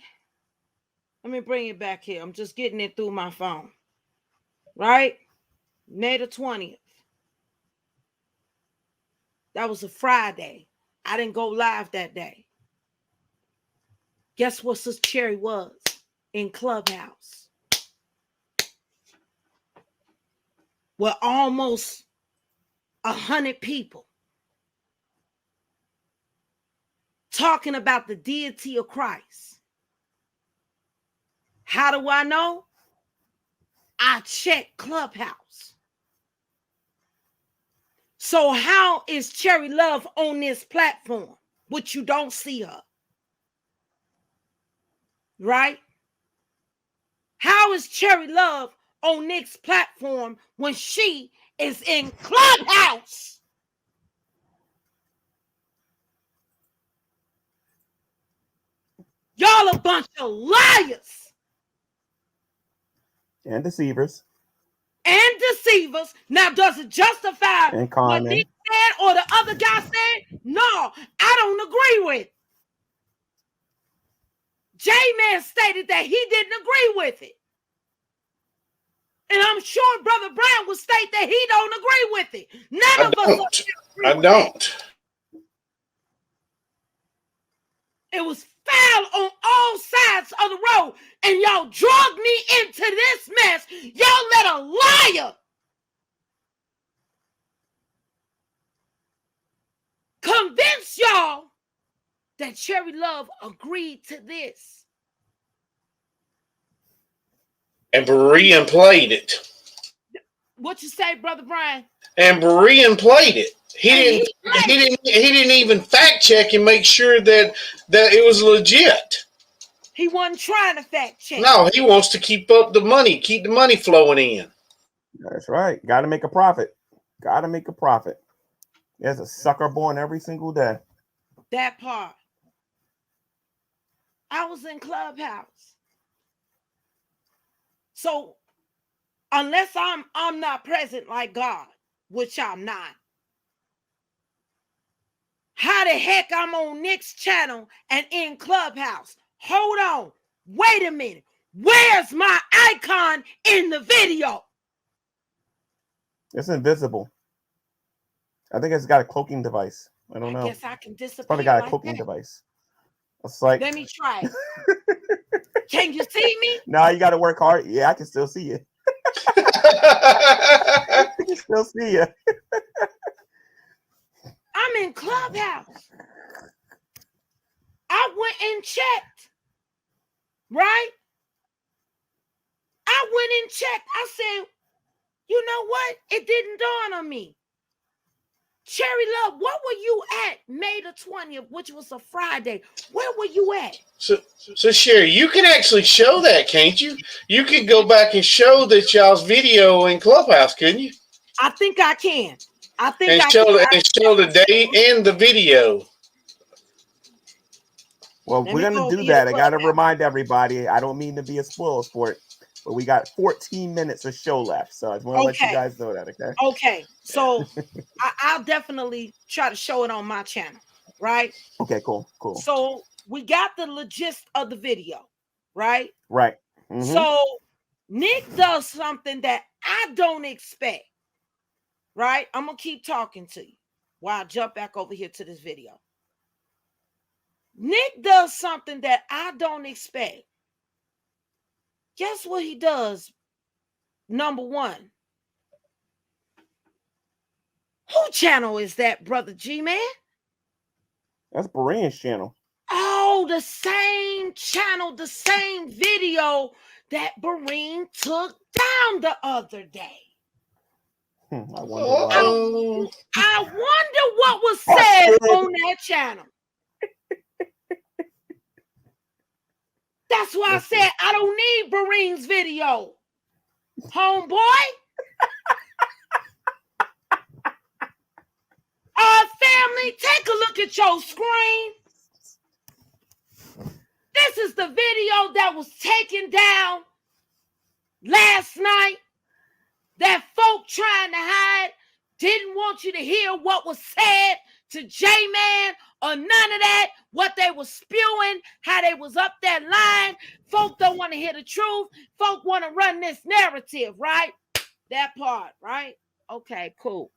Let me bring it back here. I'm just getting it through my phone. Right? May the 20th. That was a Friday. I didn't go live that day. Guess what Sister Cherry was in Clubhouse? With almost 100 people talking about the deity of Christ. How do I know? I checked Clubhouse. So how is Cherry Love on this platform, which you don't see her? Right? How is Cherry Love on Nick's platform when she is in Clubhouse? Y'all a bunch of liars. And deceivers. And deceivers. Now, does it justify And what Nick said or the other guy said? No, I don't agree with. J-Man stated that he didn't agree with it. And I'm sure Brother Brown will state that he don't agree with it. None of us agree with it. It was foul on all sides of the road. And y'all drug me into this mess. Y'all let a liar And Cherry Love agreed to this. And BEREAN played it. What you say, Brother Brian? And BEREAN played it. He didn't even fact check and make sure that it was legit. He wasn't trying to fact check. No, he wants to keep up the money, keep the money flowing in. That's right. Got to make a profit. Got to make a profit. There's a sucker born every single day. That part. I was in Clubhouse. So unless I'm not present like God, which I'm not. How the heck I'm on Nick's channel and in Clubhouse? Hold on. Wait a minute. Where's my icon in the video? It's invisible. I think it's got a cloaking device. I don't know. I guess I can disappear. It's probably got a like cloaking that. device. It's like, let me try it. Can you see me? No, you got to work hard. Yeah, I can still see you. I can still see you. I'm in Clubhouse. I went and checked. Right? I went and checked. I said, you know what? It didn't dawn on me. Cherry Love, what were you at May the 20th, which was a Friday? Where were you at? So Sherry, you can actually show that, can't you? You could go back and show that y'all's video in Clubhouse, couldn't you? I think I can. I think and I show can. and show the date and the video. Well, we're going to do that. I got to remind everybody, I don't mean to be a spoil sport, but we got 14 minutes of show left. So I just want to let you guys know that, okay? Okay. So I'll definitely try to show it on my channel, right? Okay, cool. So we got the gist of the video, right? Right. So Nick does something that I don't expect, right? I'm going to keep talking to you while I jump back over here to this video. Nick does something that I don't expect. Guess what he does? Number one. Who channel is that, Brother G-Man? That's BEREAN's channel. Oh, the same channel, the same video that BEREAN took down the other day. I wonder what was said on that channel. That's why I said I don't need BEREAN's video. Homeboy. Family, take a look at your screen. This is the video that was taken down last night that folk trying to hide didn't want you to hear what was said to J-Man or none of that, what they was spewing, how they was up that line. Folk don't want to hear the truth. Folk want to run this narrative, right? That part, right? Okay, cool.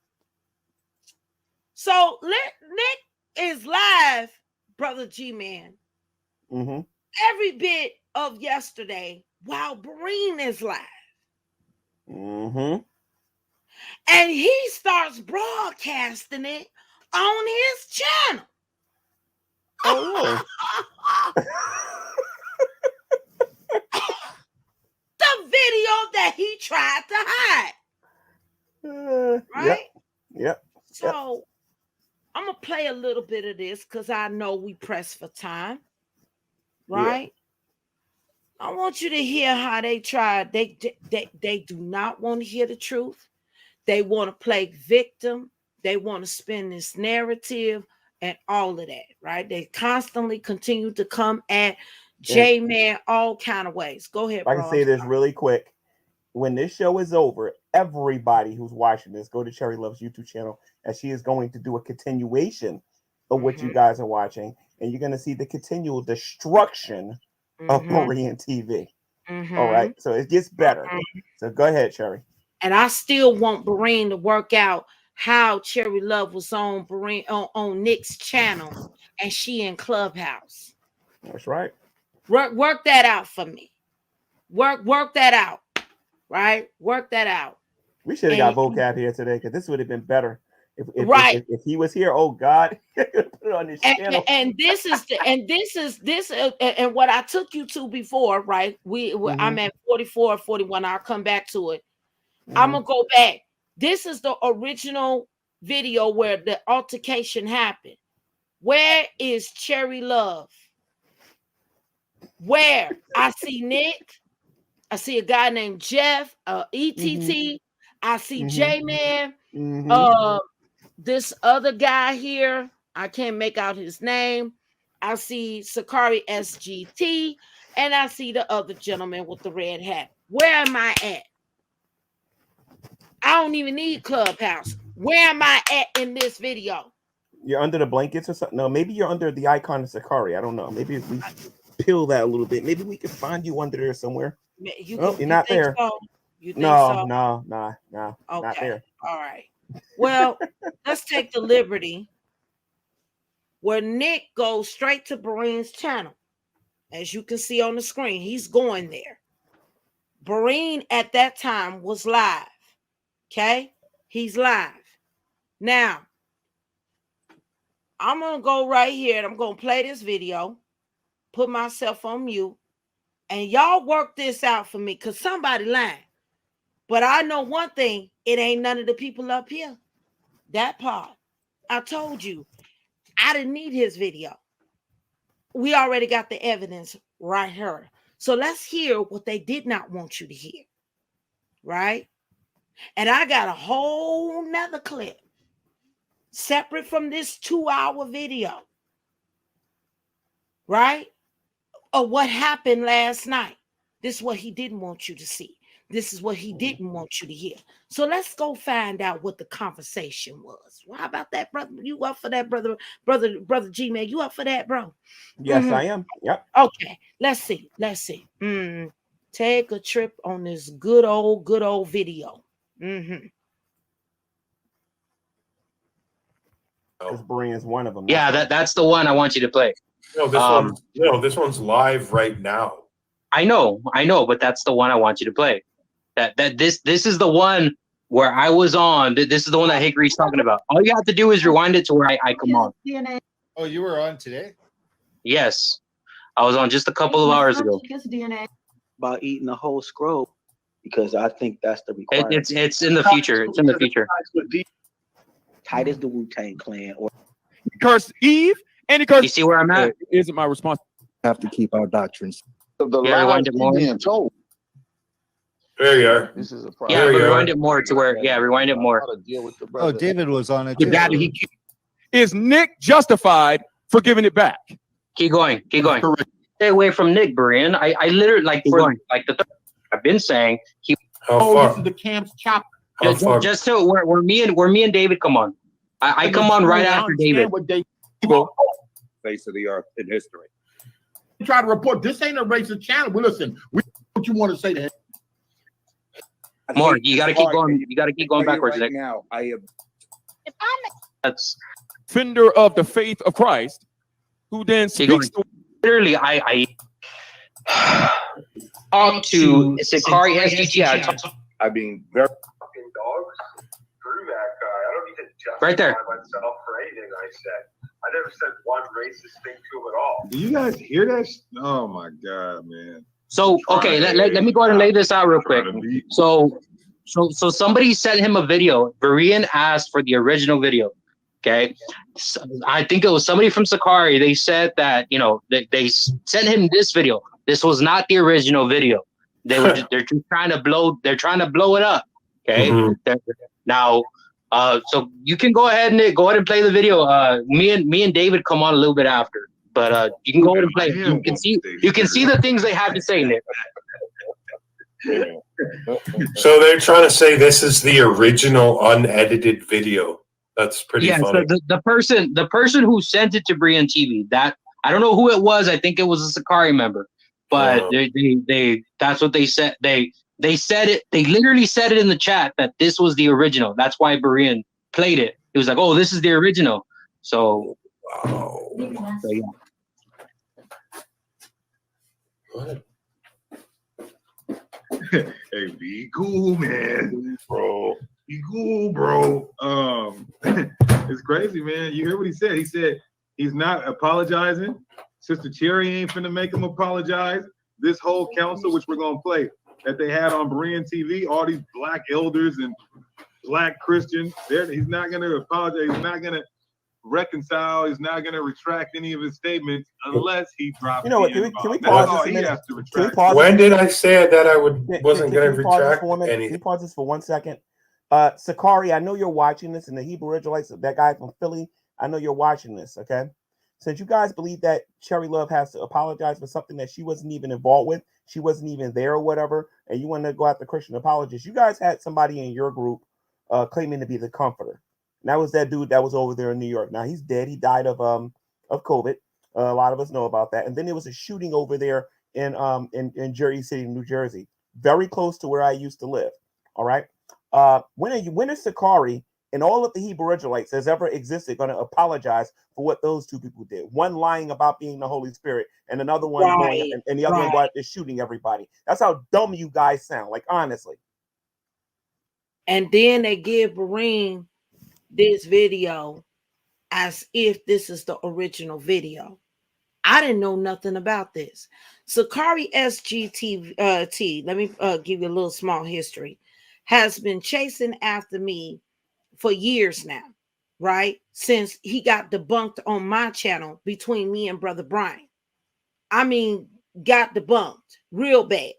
So Nick is live, Brother G-Man. Every bit of yesterday while BEREAN is live. And he starts broadcasting it on his channel. Oh, The video that he tried to hide. Right? Yep. So I'm going to play a little bit of this because I know we press for time. Right? I want you to hear how they tried. They do not want to hear the truth. They want to play victim. They want to spin this narrative and all of that, right? They constantly continue to come at J-Man all kind of ways. Go ahead, I can say this really quick. When this show is over, everybody who's watching this, go to Cherry Love's YouTube channel, as she is going to do a continuation of what you guys are watching. And you're going to see the continual destruction of BEREAN TV. All right. So it gets better. So go ahead, Cherry. And I still want BEREAN to work out how Cherry Love was on BEREAN on Nick's channel and she in Clubhouse. That's right. Work that out for me. Work that out. Right? Work that out. We should have got vocab here today because this would have been better. If he was here, oh God, put it on his channel. And this is and what I took you to before, right? I'm at 44 or 41. I'll come back to it. I'm gonna go back. This is the original video where the altercation happened. Where is Cherry Love? Where? I see Nick. I see a guy named Jeff, ETT. I see J-Man. This other guy here, I can't make out his name. I see Sakari SGT, and I see the other gentleman with the red hat. Where am I at? I don't even need Clubhouse. Where am I at in this video? You're under the blankets or something? No, maybe you're under the icon of Sakari. I don't know. Maybe if we peel that a little bit, maybe we can find you under there somewhere. You're not there. So? You think no, so? No, okay. Not there. All right. Well, let's take the liberty where Nick goes straight to BEREAN's channel. As you can see on the screen, he's going there. BEREAN at that time was live. Okay? He's live. Now, I'm going to go right here and I'm going to play this video, put myself on mute, and y'all work this out for me because somebody lying. But I know one thing, it ain't none of the people up here. That part. I told you, I didn't need his video. We already got the evidence right here. So let's hear what they did not want you to hear. Right? And I got a whole nother clip separate from this 2-hour video. Right? Of what happened last night. This is what he didn't want you to see. This is what he didn't want you to hear. So let's go find out what the conversation was. Well, how about that, brother? You up for that, brother G-Man? You up for that, bro? Yes, I am. Yep. Okay, let's see. Take a trip on this good old video. This BEREAN's one of them. Yeah, that's the one I want you to play. No, this one's live right now. I know, but that's the one I want you to play. This is the one where I was on. This is the one that Hickory's talking about. All you have to do is rewind it to where I come on. Oh, you were on today? Yes, I was on just a couple of hours ago. About eating the whole scroll because I think that's the requirement. It's in the future. It's in the future. Tight as the Wu-Tang Clan. Or he cursed Eve and he cursed. You see where I'm at? It isn't my response. Have to keep our doctrines. Yeah, rewind it more. There you are. This is a yeah, rewind it more to where. Yeah, rewind it more. Oh, David was on it too. Is Nick justified for giving it back? Keep going. Stay away from Nick, BEREAN. I literally I've been saying he. How far? This is the camp's chopper. Just to where me and David come on. I come on right after David. Face of the earth in history. Try to report this ain't a racist channel. But listen, what you want to say to him? More. You got to keep going. You got to keep going backwards. Right now, That's defender of the faith of Christ, who then speaks to. Literally, I talk to Sakari SGT. I mean, very fucking dogs. Screw that guy. I don't need to justify right there. myself for anything I said. I never said one racist thing to him at all. Do you guys hear that? Oh my God, man. So okay, let me go ahead and lay this out real quick. So somebody sent him a video. BEREAN asked for the original video. Okay, so I think it was somebody from Sakari. They said that they sent him this video. This was not the original video. They're just trying to blow. They're trying to blow it up. Okay, now. So you can go ahead and play the video. Me and David come on a little bit after, but you can go ahead and play it. You can see the things they have to say, Nick. So they're trying to say this is the original unedited video. That's pretty funny. So the person who sent it to BEREAN TV, that I don't know who it was. I think it was a Sakari member, but they that's what they said. They said it. They literally said it in the chat that this was the original. That's why BEREAN played it. He was like, "Oh, this is the original." So, yeah. What? Hey, be cool, man, bro. You cool, bro. It's crazy, man. You hear what he said? He said he's not apologizing. Sister Cherry ain't finna make him apologize. This whole council, which we're gonna play, that they had on BEREAN TV, all these black elders and black Christians, he's not gonna apologize. He's not gonna reconcile. He's not gonna retract any of his statements unless he drops. You know what? Can we pause this a minute? Can we pause when did I say that I wasn't going to retract anything? Can you pause this for 1 second? Sakari, I know you're watching this, and the Hebrew Israelites, that guy from Philly, I know you're watching this, okay? Since you guys believe that Cherry Love has to apologize for something that she wasn't even involved with, she wasn't even there or whatever, and you want to go after Christian apologists, you guys had somebody in your group claiming to be the comforter. And that was that dude that was over there in New York. Now he's dead. He died of COVID. A lot of us know about that. And then there was a shooting over there in Jersey City, New Jersey, very close to where I used to live. All right. When is Sakari and all of the Hebrew Israelites has ever existed going to apologize for what those two people did? One lying about being the Holy Spirit, and another one going and the other one going is shooting everybody. That's how dumb you guys sound. Like, honestly. And then they give BEREAN this video as if this is the original video. I didn't know nothing about this. Sakari SGT, let me give you a little small history, has been chasing after me for years now, right? Since he got debunked on my channel between me and Brother Brian. I mean, got debunked real bad.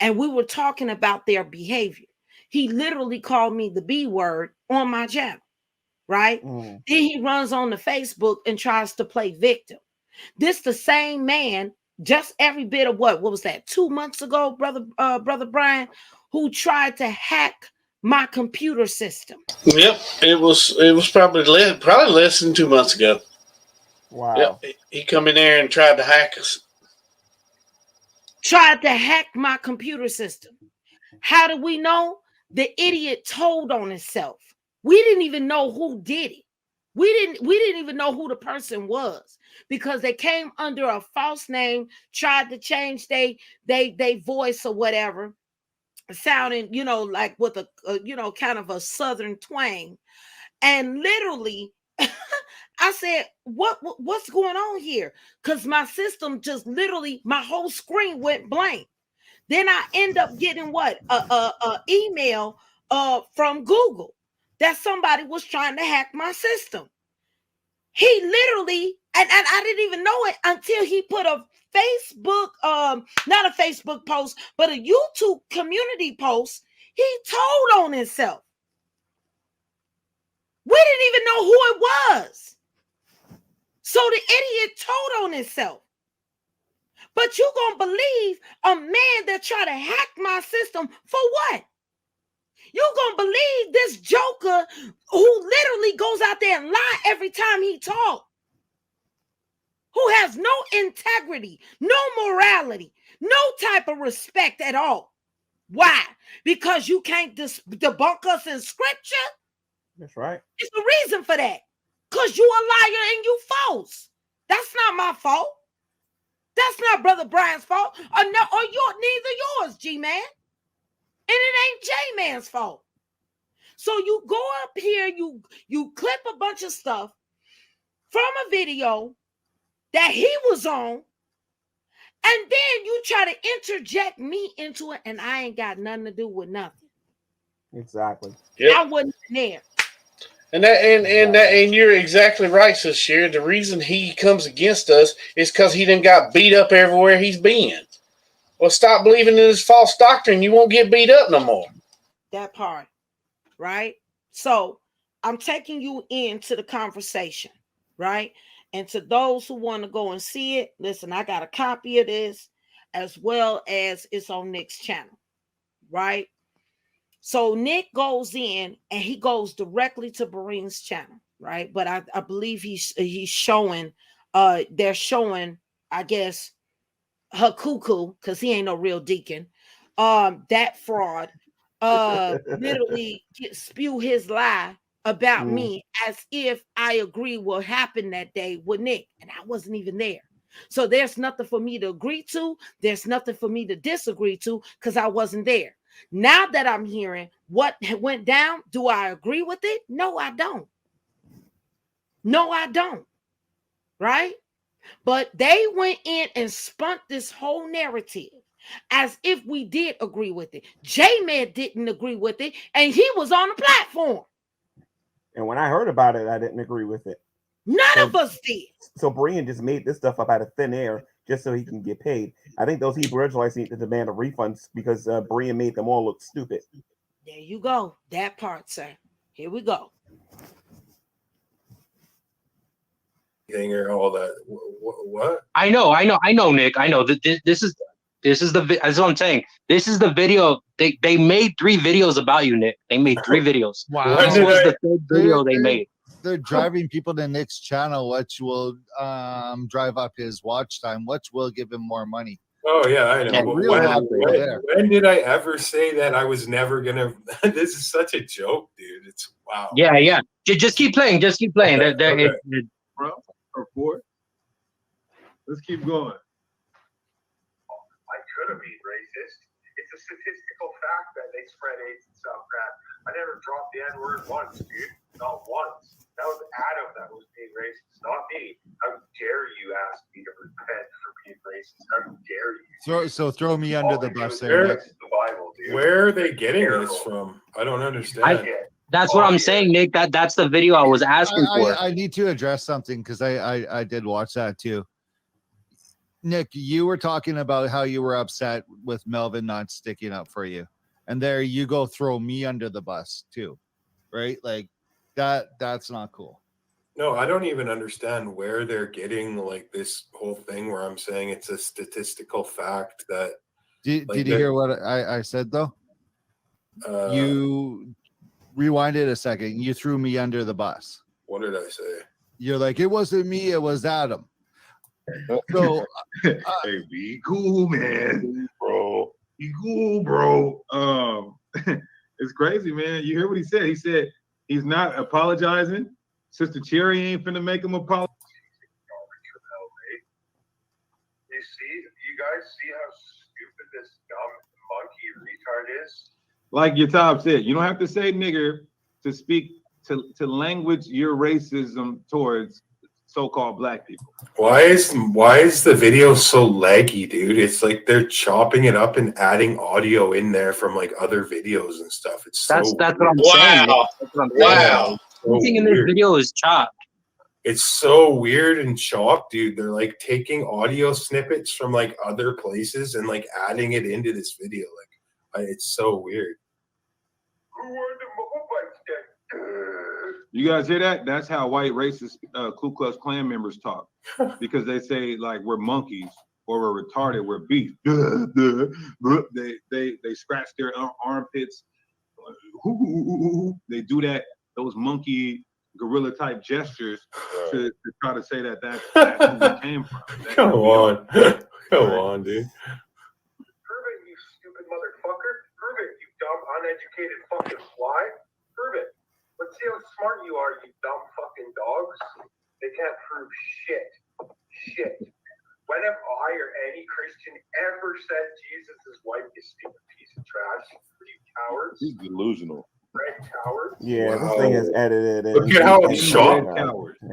And we were talking about their behavior. He literally called me the B word on my channel, right? Then he runs on the Facebook and tries to play victim. This the same man, just every bit of what was that, 2 months ago, Brother Brian, who tried to hack my computer system. Yep, it was probably less than 2 months ago. Wow. Yep, he come in there and tried to hack us. Tried to hack my computer system. How do we know? The idiot told on himself. We didn't even know who did it. We didn't even know who the person was, because they came under a false name, tried to change they voice or whatever, sounding, like with a kind of a southern twang. And literally I said, what's going on here? Because my system just literally, my whole screen went blank. Then I end up getting what? A email from Google that somebody was trying to hack my system. He literally, and I didn't even know it until he put a Facebook, not a Facebook post, but a YouTube community post. He told on himself. We didn't even know who it was. So the idiot told on himself. But you gonna believe a man that tried to hack my system for what? You gonna believe this joker who literally goes out there and lie every time he talks, who has no integrity, no morality, no type of respect at all. Why? Because you can't debunk us in scripture? That's right. It's the reason for that. Because you a liar and you false. That's not my fault. That's not Brother Brian's fault. Neither yours, G-Man. And it ain't J-Man's fault. So you go up here, you clip a bunch of stuff from a video that he was on, and then you try to interject me into it, and I ain't got nothing to do with nothing. Exactly. Yep. I wasn't there. And you're exactly right, Sister Sherry. The reason he comes against us is because he done got beat up everywhere he's been. Well, stop believing in this false doctrine. You won't get beat up no more. That part, right? So I'm taking you into the conversation, right? And to those who want to go and see it, listen, I got a copy of this as well as it's on Nick's channel, right? So Nick goes in and he goes directly to BEREAN's channel, right? But I believe he's showing, they're showing, I guess, her cuckoo, because he ain't no real deacon, that fraud, literally spew his lie about me as if I agree what happened that day with Nick, and I wasn't even there. So there's nothing for me to agree to. There's nothing for me to disagree to, because I wasn't there. Now that I'm hearing what went down, do I agree with it? No, I don't. No, I don't. Right? But they went in and spun this whole narrative as if we did agree with it. J-Man didn't agree with it, and he was on the platform. And when I heard about it, I didn't agree with it. None of us did. So BEREAN just made this stuff up out of thin air just so he can get paid. I think those Hebrew Israelites need to demand a refund because BEREAN made them all look stupid. There you go. That part, sir. Here we go. Or all that. What? I know, Nick. I know that this is that's what I'm saying. This is the video. They made 3 videos about you, Nick. They made 3 videos. Wow. This was the 3rd video they made. They're driving people to Nick's channel, which will drive up his watch time, which will give him more money. Oh yeah, I know. Yeah, when did I ever say that I was never gonna? This is such a joke, dude. It's wow. Yeah. Just keep playing. Just keep playing. Okay. Bro, or 4. Let's keep going. I could have been racist. It's a statistical fact that they spread AIDS and stuff, crap. I never dropped the N-word once, dude. Not once. That was Adam that was being racist, not me. How dare you ask me to repent for being racist? How dare you? Throw me under the bus there, Where, Nick. The Bible, dude. where are they getting this from? I don't understand. That's what I'm saying, Nick. That's the video I was asking for. I need to address something because I did watch that too. Nick, you were talking about how you were upset with Melvin not sticking up for you. And there you go throw me under the bus too. Right? Like that's not cool. No, I don't even understand where they're getting like this whole thing where I'm saying it's a statistical fact that Did you hear what I said though? You rewinded a second. You threw me under the bus. What did I say? You're like, it wasn't me, it was Adam. So hey, be cool, man, bro. Be cool, bro. It's crazy, man. You hear what he said? He said he's not apologizing. Sister Cherry ain't finna make him apologize. You guys see how stupid this dumb monkey retard is? Like your top said, you don't have to say nigger to speak to language your racism towards so-called black people. Why is the video so laggy, dude? It's like they're chopping it up and adding audio in there from like other videos and stuff. It's that's so what I'm saying. That's what I'm saying. Everything in this video is chopped. It's so weird and chopped, dude. They're like taking audio snippets from like other places and like adding it into this video. Like, it's so weird. You guys hear that? That's how white racist Ku Klux Klan members talk, because they say like we're monkeys or we're retarded, we're beef. They scratch their armpits. They do that, those monkey gorilla type gestures to try to say that's where we came from. Come on, come on, dude. Prove it, you stupid motherfucker. Prove it, you dumb, uneducated fucking fly. Prove it. Let's see how smart you are, you dumb fucking dogs. They can't prove shit. Shit. When have I or any Christian ever said Jesus is white, you stupid piece of trash? You cowards. He's delusional. Red cowards. Yeah, this thing is edited. Look at how chopped.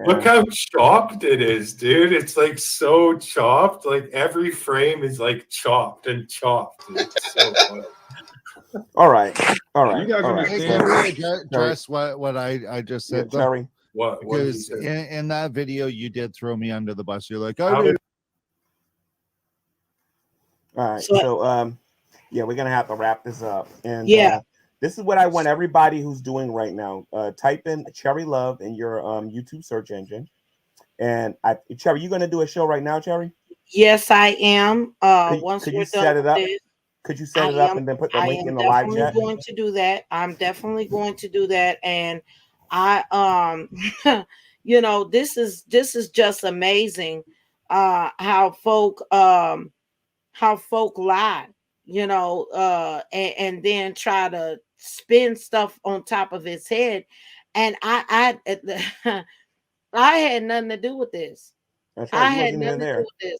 Look how chopped it is, dude. It's like so chopped. Like every frame is like chopped and chopped. It's so funny. All right. You guys understand? Address what I just said. Yeah, Terry. What? Because in that video, you did throw me under the bus. You're like, All right. So, yeah, we're gonna have to wrap this up. And this is what I want everybody who's doing right now. Type in Cherry Love in your YouTube search engine. And Cherry, you gonna do a show right now, Cherry? Yes, I am. Could you set it up? Could you set it up and then put the link in the live chat? I'm going to do that. I'm definitely going to do that. And I you know, this is just amazing how folk lie, you know, and then try to spin stuff on top of his head. And I had nothing to do with this. That's right. I had nothing to do with this.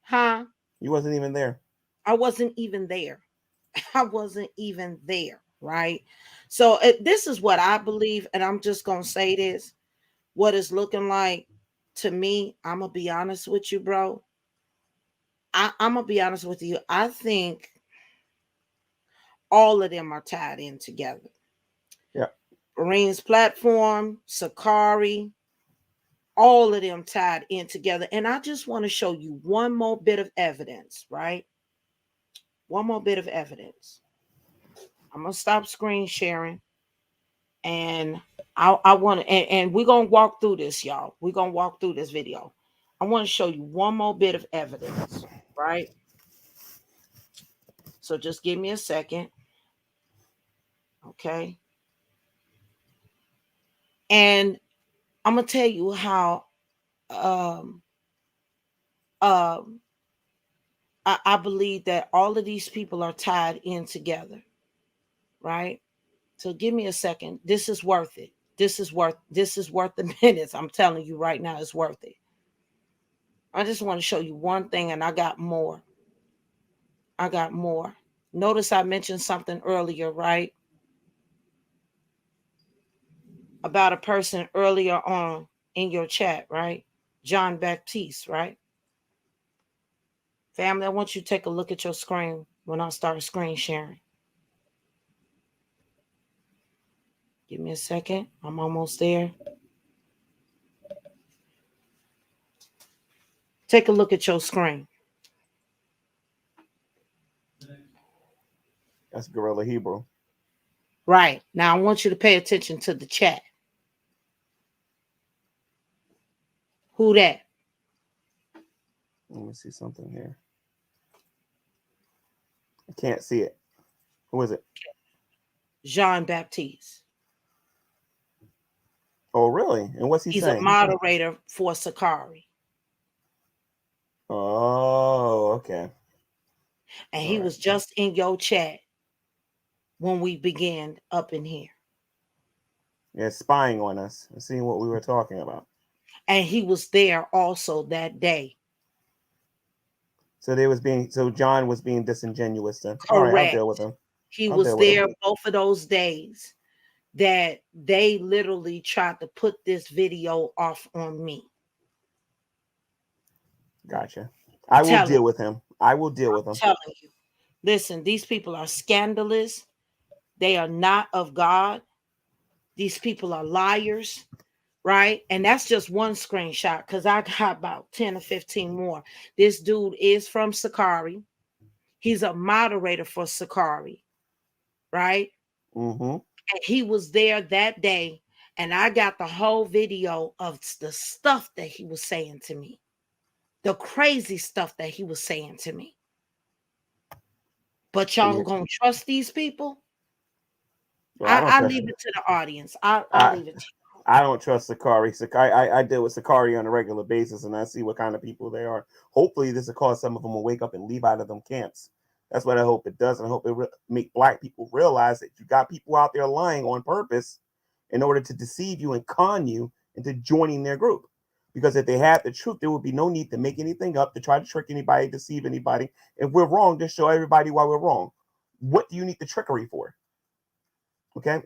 Huh? You wasn't even there. I wasn't even there. I wasn't even there, right? So this is what I believe, and I'm just gonna say this: what it's looking like to me. I'm gonna be honest with you, bro. I'm gonna be honest with you. I think all of them are tied in together. Yeah. Berean's platform, Sakari, all of them tied in together. And I just want to show you one more bit of evidence, right? One more bit of evidence. I'm gonna stop screen sharing, and I want to, and we're gonna walk through this, y'all. We're gonna walk through this video. I want to show you one more bit of evidence, right? So just give me a second. Okay. And I'm gonna tell you how um I believe that all of these people are tied in together, right? So give me a second. This is worth it. This is worth the minutes. I'm telling you right now, it's worth it. I just want to show you one thing, and I got more. I got more. Notice I mentioned something earlier, right? About a person earlier on in your chat, right? John Baptiste, right? Family, I want you to take a look at your screen when I start screen sharing. Give me a second. I'm almost there. Take a look at your screen. That's Gorilla Hebrew. Right. Now I want you to pay attention to the chat. Who that? Let me see something here. I can't see it. Who is it? Jean Baptiste. Oh, really? And what's he He's saying? a moderator for Sakari. Oh, okay. And he was just in your chat when we began up in here. Yeah, spying on us and seeing what we were talking about. And he was there also that day. So John was being disingenuous then. Correct. All right, I'll deal with him. He was there both of those days that they literally tried to put this video off on me. Gotcha. I will deal with him. I will deal with him. I'm telling you. Listen, these people are scandalous. They are not of God. These people are liars, right? And that's just one screenshot because I got about 10 or 15 more. This dude is from Sakari. He's a moderator for Sakari, right? Mm-hmm. And he was there that day, and I got the whole video of the stuff that he was saying to me, the crazy stuff that he was saying to me. But y'all gonna trust these people? Well, I leave it to the audience. I'll leave it to you. I don't trust Sakari. I deal with Sakari on a regular basis, and I see what kind of people they are. Hopefully, this will cause some of them to wake up and leave out of them camps. That's what I hope it does, and I hope it make black people realize that you got people out there lying on purpose in order to deceive you and con you into joining their group. Because if they had the truth, there would be no need to make anything up, to try to trick anybody, deceive anybody. If we're wrong, just show everybody why we're wrong. What do you need the trickery for? Okay,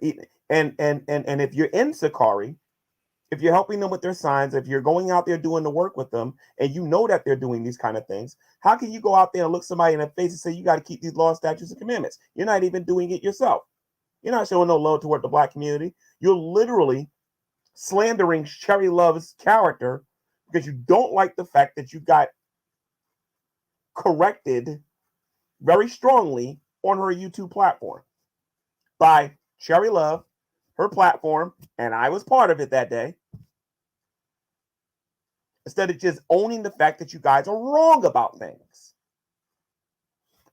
and if you're in Sakari, if you're helping them with their signs, if you're going out there doing the work with them, and you know that they're doing these kind of things, how can you go out there and look somebody in the face and say you got to keep these laws, statutes, and commandments? You're not even doing it yourself. You're not showing no love toward the black community. You're literally slandering Cherry Love's character because you don't like the fact that you got corrected very strongly on her YouTube platform by Cherry Love, her platform, and I was part of it that day. Instead of just owning the fact that you guys are wrong about things.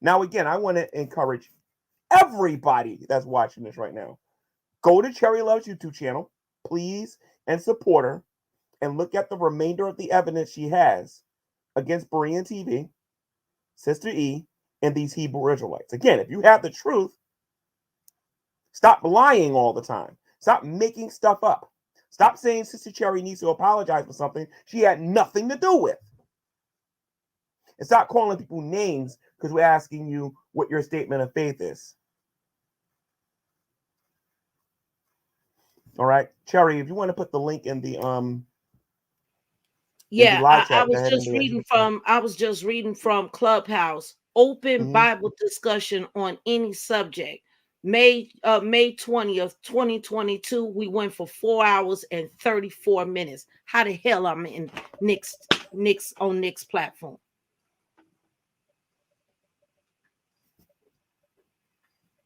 Now, again, I want to encourage everybody that's watching this right now. Go to Cherry Love's YouTube channel, please, and support her, and look at the remainder of the evidence she has against BEREAN TV, Sister E, and these Hebrew Israelites. Again, if you have the truth, stop lying all the time. Stop making stuff up. Stop saying Sister Cherry needs to apologize for something she had nothing to do with. And stop calling people names because we're asking you what your statement of faith is. All right, Cherry, if you want to put the link in the Yeah, live chat, I was just reading from Clubhouse. Open Bible discussion on any subject. May 20th, 2022. We went for 4 hours and 34 minutes. How the hell I'm in Nick's platform?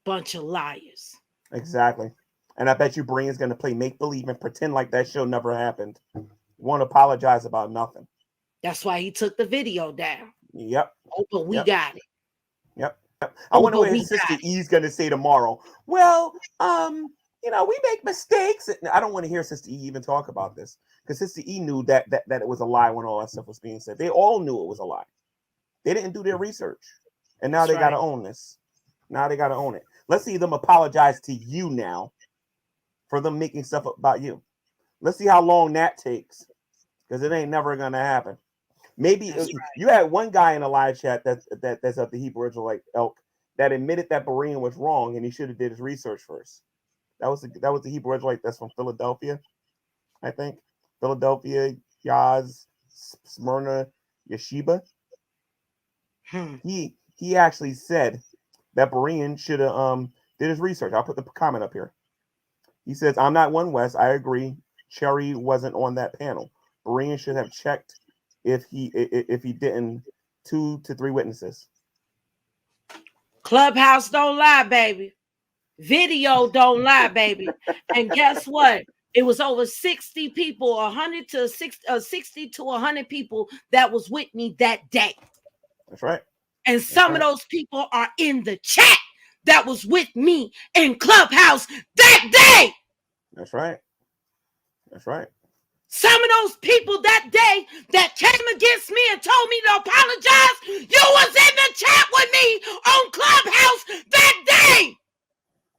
Bunch of liars. Exactly. And I bet you Brian's going to play make-believe and pretend like that show never happened. Won't apologize about nothing. That's why he took the video down. Yep. Oh, but we got it. Yep. I wonder what his sister E's going to say tomorrow. Well, we make mistakes. I don't want to hear Sister E even talk about this because Sister E knew that it was a lie when all that stuff was being said. They all knew it was a lie. They didn't do their research. And now they got to own this. Now they got to own it. Let's see them apologize to you now for them making stuff up about you. Let's see how long that takes because it ain't never going to happen. Maybe you had one guy in a live chat that's of the Hebrew Israelite elk that admitted that Berean was wrong and he should have did his research first. That was the Hebrew Israelite that's from Philadelphia, I think. Philadelphia, Yaz, Smyrna, Yeshiva. He actually said that Berean should have did his research. I'll put the comment up here. He says, "I'm not One West. I agree. Cherry wasn't on that panel. Berean should have checked if he didn't 2 to 3 witnesses." Clubhouse don't lie, baby. Video don't lie, baby. And guess what? It was over 60 people, 100 to 60 to 100 people that was with me that day. That's right. And some of those people are in the chat that was with me in Clubhouse that day. That's right. That's right. Some of those people that day that came against me and told me to apologize, you was in the chat with me on Clubhouse that day.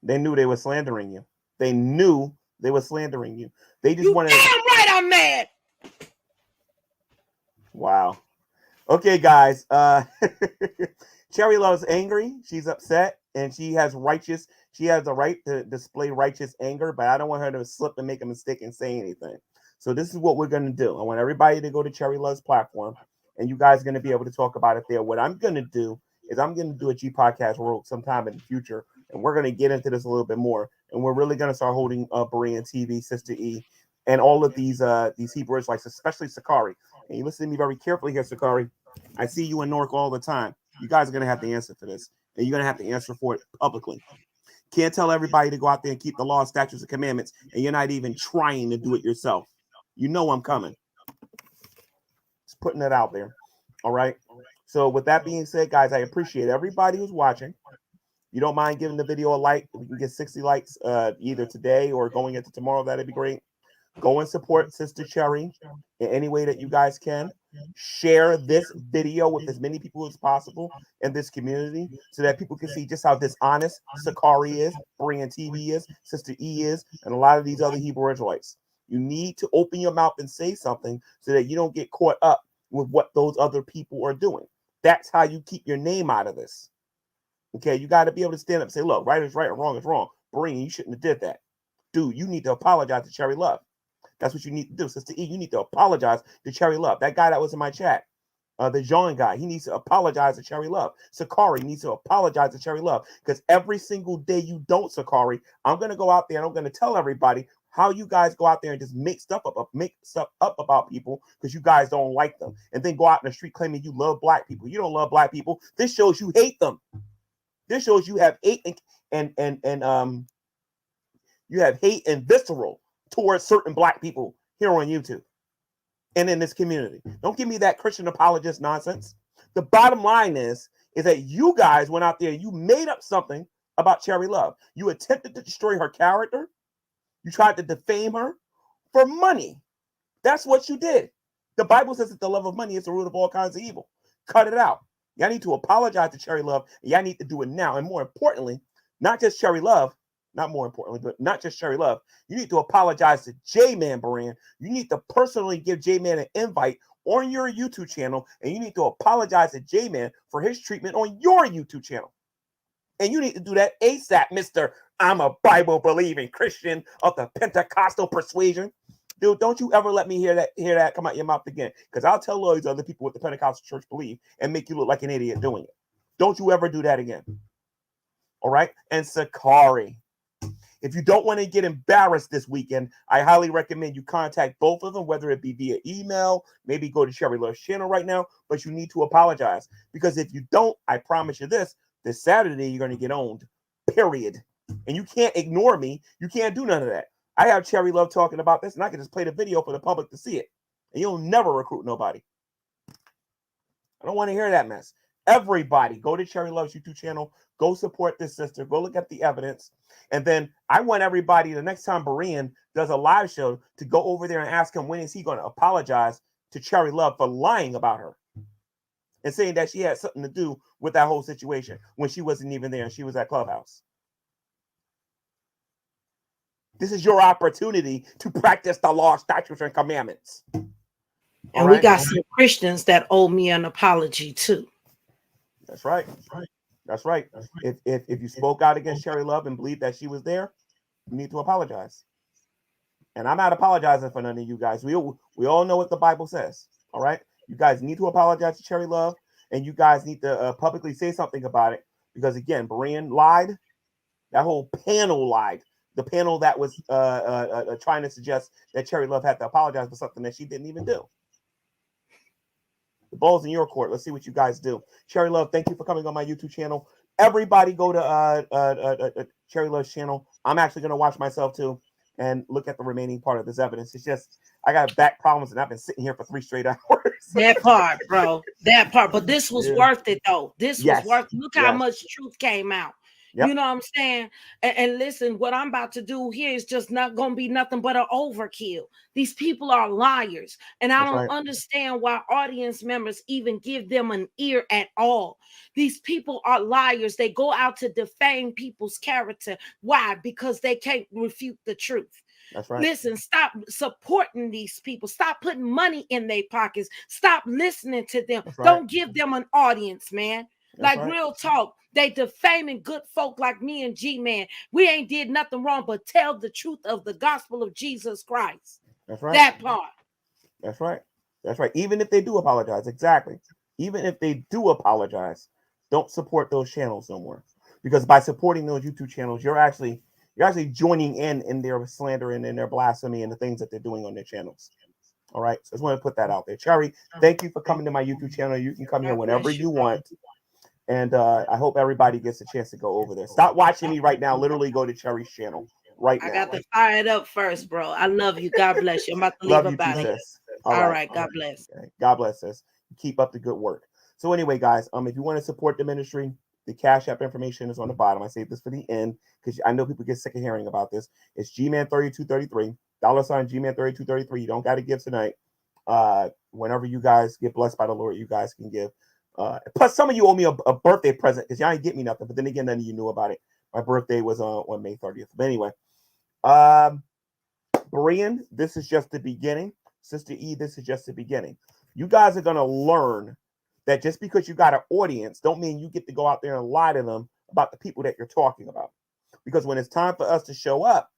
They knew they were slandering you. They knew they were slandering you. They just wanted. Damn right, I'm mad. Wow. Okay, guys. Cherry Love's angry. She's upset, and she has the right to display righteous anger, but I don't want her to slip and make a mistake and say anything. So this is what we're going to do. I want everybody to go to Cherry Love's platform, and you guys are going to be able to talk about it there. What I'm going to do is I'm going to do a G Podcast World sometime in the future, and we're going to get into this a little bit more, and we're really going to start holding BEREAN TV, Sister E, and all of these Hebrew Israelites, especially Sakari. And you listen to me very carefully here, Sakari. I see you in Newark all the time. You guys are going to have to answer for this, and you're going to have to answer for it publicly. Can't tell everybody to go out there and keep the law, statutes, and commandments, and you're not even trying to do it yourself. You know I'm coming. Just putting it out there. All right. So with that being said, guys, I appreciate everybody who's watching. You don't mind giving the video a like. If we can get 60 likes either today or going into tomorrow, that'd be great. Go and support Sister Cherry in any way that you guys can. Share this video with as many people as possible in this community so that people can see just how dishonest Sakari is, BEREAN TV is, Sister E is, and a lot of these other Hebrew Israelites. You need to open your mouth and say something so that you don't get caught up with what those other people are doing. That's how you keep your name out of this. Okay, you got to be able to stand up and say, look, right is right and wrong is wrong. BEREAN, you shouldn't have did that. Dude, you need to apologize to Cherry Love. That's what you need to do. Sister E, you need to apologize to Cherry Love. That guy that was in my chat, the John guy, he needs to apologize to Cherry Love. Sakari needs to apologize to Cherry Love because every single day you don't, Sakari, I'm going to go out there and I'm going to tell everybody how you guys go out there and just make stuff up about people because you guys don't like them, and then go out in the street claiming you love black people. You don't love black people. This shows you hate them. This shows you have hate and you have hate and visceral towards certain black people here on YouTube and in this community. Don't give me that Christian apologist nonsense. The bottom line is that you guys went out there and you made up something about Cherry Love. You attempted to destroy her character. You tried to defame her for money. That's what you did. The Bible says that the love of money is the root of all kinds of evil. Cut it out. Y'all need to apologize to Cherry Love. And y'all need to do it now. And more importantly, not just Cherry Love, not more importantly, but not just Cherry Love. You need to apologize to J-Man BEREAN. You need to personally give J-Man an invite on your YouTube channel, and you need to apologize to J-Man for his treatment on your YouTube channel. And you need to do that ASAP, Mr. I'm a Bible-believing Christian of the Pentecostal persuasion. Dude, don't you ever let me hear that come out your mouth again, because I'll tell all these other people what the Pentecostal church believe and make you look like an idiot doing it. Don't you ever do that again. All right? And Sakari, if you don't want to get embarrassed this weekend, I highly recommend you contact both of them, whether it be via email, maybe go to Sherry Love's channel right now, but you need to apologize. Because if you don't, I promise you this Saturday, you're going to get owned, period. And you can't ignore me. You can't do none of that. I have Cherry Love talking about this, and I can just play the video for the public to see it. And you'll never recruit nobody. I don't want to hear that mess. Everybody, go to Cherry Love's YouTube channel. Go support this sister. Go look at the evidence. And then I want everybody, the next time Berean does a live show, to go over there and ask him when is he going to apologize to Cherry Love for lying about her and saying that she had something to do with that whole situation when she wasn't even there and she was at Clubhouse. This is your opportunity to practice the law, statutes, and commandments. And we got some Christians that owe me an apology too. That's right. That's right. If you spoke out against Cherry Love and believed that she was there, you need to apologize. And I'm not apologizing for none of you guys. We all know what the Bible says. All right. You guys need to apologize to Cherry Love, and you guys need to publicly say something about it. Because again, Berean lied. That whole panel lied. The panel that was trying to suggest that Cherry Love had to apologize for something that she didn't even do. The ball's in your court. Let's see what you guys do. Cherry Love, thank you for coming on my YouTube channel. Everybody go to Cherry Love's channel. I'm actually going to watch myself too and look at the remaining part of this evidence. It's just, I got back problems and I've been sitting here for 3 straight hours. That part, bro. That part. But this was worth it, though. This was worth it. Look how much truth came out. Yep. You know what I'm saying? And listen, what I'm about to do here is just not going to be nothing but an overkill. These people are liars. And I don't understand why audience members even give them an ear at all. These people are liars. They go out to defame people's character. Why? Because they can't refute the truth. That's right. Listen, stop supporting these people. Stop putting money in their pockets. Stop listening to them. Don't give them an audience, man. Real talk. They defaming good folk like me and G-Man. We ain't did nothing wrong but tell the truth of the gospel of Jesus Christ. That's right. That part. That's right. That's right. Even if they do apologize, exactly. Even if they do apologize, don't support those channels no more. Because by supporting those YouTube channels, you're actually joining in their slander and in their blasphemy and the things that they're doing on their channels. All right. So I just want to put that out there. Cherry, thank you for coming to my YouTube channel. You can come here whenever you want. And I hope everybody gets a chance to go over there. Stop watching me right now. Literally go to Cherry's channel right now. I got to fire it up first, bro. I love you. God bless you. I'm about to leave up out of here. All right. God bless. Okay. God bless us. Keep up the good work. So anyway, guys, if you want to support the ministry, the Cash App information is on the bottom. I saved this for the end because I know people get sick of hearing about this. It's GMan3233, $Gman3233. You don't got to give tonight. Whenever you guys get blessed by the Lord, you guys can give. Plus, some of you owe me a birthday present because y'all ain't get me nothing. But then again, none of you knew about it. My birthday was on May 30th. But anyway, Berean, this is just the beginning. Sister E, this is just the beginning. You guys are going to learn that just because you got an audience don't mean you get to go out there and lie to them about the people that you're talking about. Because when it's time for us to show up,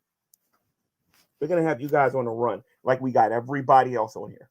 we're going to have you guys on the run like we got everybody else on here.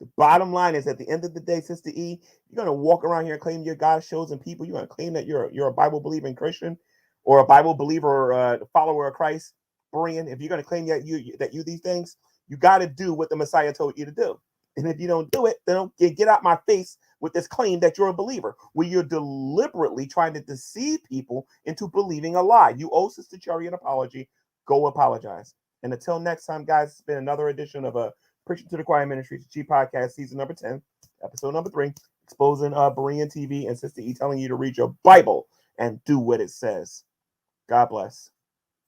The bottom line is, at the end of the day, Sister E, you're going to walk around here and claim your God shows and people. You're going to claim that you're a Bible-believing Christian or a Bible believer or a follower of Christ. Berean, if you're going to claim that you these things, you got to do what the Messiah told you to do. And if you don't do it, then don't get out my face with this claim that you're a believer, where you're deliberately trying to deceive people into believing a lie. You owe Sister Cherry an apology. Go apologize. And until next time, guys, it's been another edition of a Preaching to the Choir Ministries G podcast, season number 10, episode number 3, exposing BEREAN TV and Sister E telling you to read your Bible and do what it says. God bless.